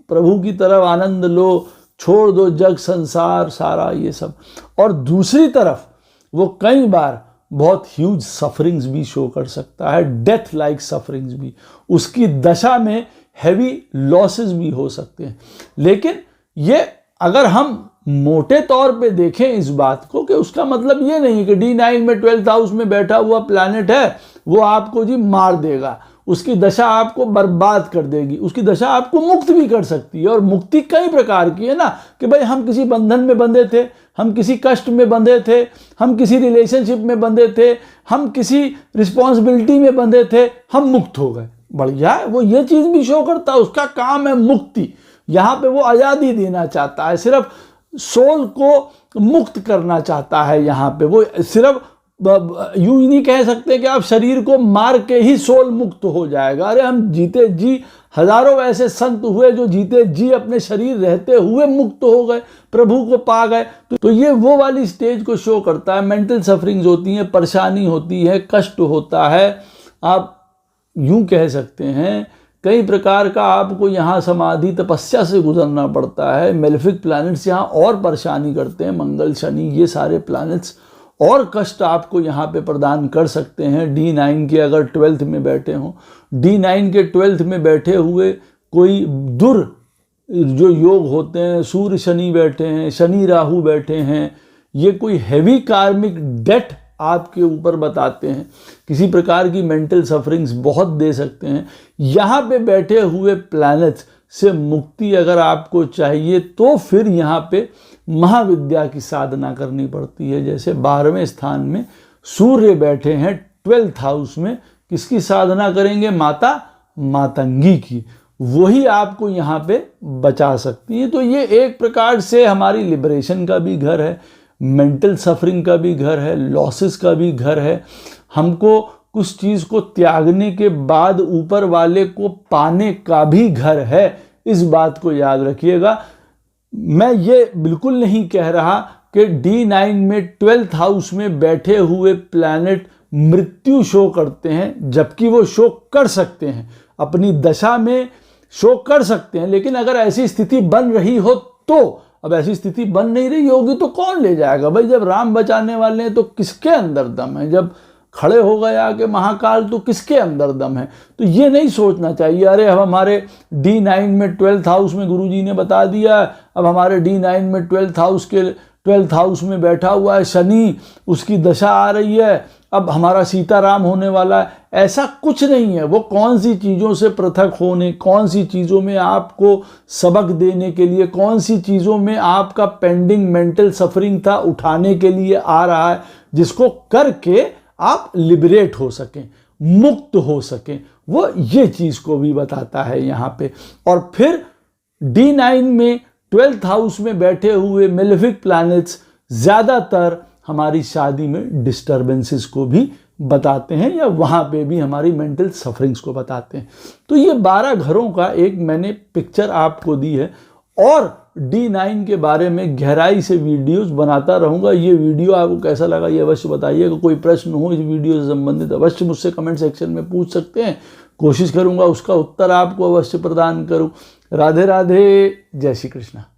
प्रभु की तरफ आनंद लो, छोड़ दो जग संसार सारा ये सब। और दूसरी तरफ वो कई बार बहुत ह्यूज सफरिंग्स भी शो कर सकता है, डेथ लाइक सफरिंग्स भी। उसकी दशा में हैवी लॉसेस भी हो सकते हैं। लेकिन ये अगर हम मोटे तौर पे देखें इस बात को, कि उसका मतलब ये नहीं कि D9 में 12th हाउस में बैठा हुआ प्लैनेट है वो आपको जी मार देगा, उसकी दशा आपको बर्बाद कर देगी। उसकी दशा आपको मुक्त भी कर सकती है। और मुक्ति कई प्रकार की है ना, कि भाई हम किसी बंधन में बंधे थे, हम किसी कष्ट में बंधे थे, हम किसी रिलेशनशिप में बंधे थे, हम किसी रिस्पॉन्सिबिलिटी में बंधे थे, हम मुक्त हो गए। बढ़िया है, वो ये चीज़ भी शो करता है। उसका काम है मुक्ति। यहाँ पे वो आज़ादी देना चाहता है, सिर्फ सोल को मुक्त करना चाहता है। यहाँ पे वो सिर्फ यूं ही नहीं कह सकते कि आप शरीर को मार के ही सोल मुक्त हो जाएगा। अरे हम जीते जी, हजारों ऐसे संत हुए जो जीते जी अपने शरीर रहते हुए मुक्त हो गए, प्रभु को पा गए। तो ये वो वाली स्टेज को शो करता है। मेंटल सफरिंग्स होती हैं, परेशानी होती है, कष्ट होता है। आप यूं कह सकते हैं कई प्रकार का आपको यहाँ समाधि तपस्या से गुजरना पड़ता है। मेलेफिक प्लैनेट्स यहाँ और परेशानी करते हैं, मंगल शनि ये सारे प्लैनेट्स और कष्ट आपको यहाँ पे प्रदान कर सकते हैं। D9 के अगर 12th में बैठे हों, D9 के 12th में बैठे हुए कोई दुर जो योग होते हैं, सूर्य शनि बैठे हैं, शनि राहु बैठे हैं, ये कोई हैवी कार्मिक डेट आपके ऊपर बताते हैं। किसी प्रकार की मेंटल सफरिंग्स बहुत दे सकते हैं। यहाँ पे बैठे हुए प्लैनेट्स से मुक्ति अगर आपको चाहिए तो फिर यहाँ पे महाविद्या की साधना करनी पड़ती है। जैसे 12वें स्थान में सूर्य बैठे हैं 12th हाउस में, किसकी साधना करेंगे? माता मातंगी की। वही आपको यहाँ पे बचा सकती है। तो ये एक प्रकार से हमारी लिबरेशन का भी घर है, मेंटल सफरिंग का भी घर है, लॉसेस का भी घर है। हमको कुछ चीज़ को त्यागने के बाद ऊपर वाले को पाने का भी घर है। इस बात को याद रखिएगा। मैं ये बिल्कुल नहीं कह रहा कि D9 में 12th हाउस में बैठे हुए प्लैनेट मृत्यु शो करते हैं, जबकि वो शो कर सकते हैं, अपनी दशा में शो कर सकते हैं। लेकिन अगर ऐसी स्थिति बन रही हो तो अब ऐसी स्थिति बन नहीं रही होगी तो कौन ले जाएगा भाई? जब राम बचाने वाले हैं तो किसके अंदर दम है? जब खड़े हो गए आके महाकाल तो किसके अंदर दम है? तो ये नहीं सोचना चाहिए अरे अब हमारे D9 में 12th हाउस में गुरुजी ने बता दिया, अब हमारे D9 में 12th हाउस में बैठा हुआ है शनि, उसकी दशा आ रही है, अब हमारा सीताराम होने वाला है। ऐसा कुछ नहीं है। वो कौन सी चीज़ों से पृथक होने, कौन सी चीज़ों में आपको सबक देने के लिए, कौन सी चीज़ों में आपका पेंडिंग मेंटल सफरिंग था उठाने के लिए आ रहा है, जिसको करके आप लिबरेट हो सकें, मुक्त हो सकें, वो ये चीज़ को भी बताता है यहाँ पे। और फिर D9 में 12th हाउस में बैठे हुए मेलेफिक प्लैनेट्स ज़्यादातर हमारी शादी में डिस्टर्बेंसेस को भी बताते हैं, या वहाँ पे भी हमारी मेंटल सफरिंग्स को बताते हैं। तो ये 12 घरों का एक मैंने पिक्चर आपको दी है, और D9 के बारे में गहराई से वीडियोस बनाता रहूँगा। ये वीडियो आपको कैसा लगा ये अवश्य बताइएगा। कोई प्रश्न हो इस वीडियो से संबंधित अवश्य मुझसे कमेंट सेक्शन में पूछ सकते हैं, कोशिश करूँगा उसका उत्तर आपको अवश्य प्रदान करूँ। राधे राधे, जय श्री कृष्ण।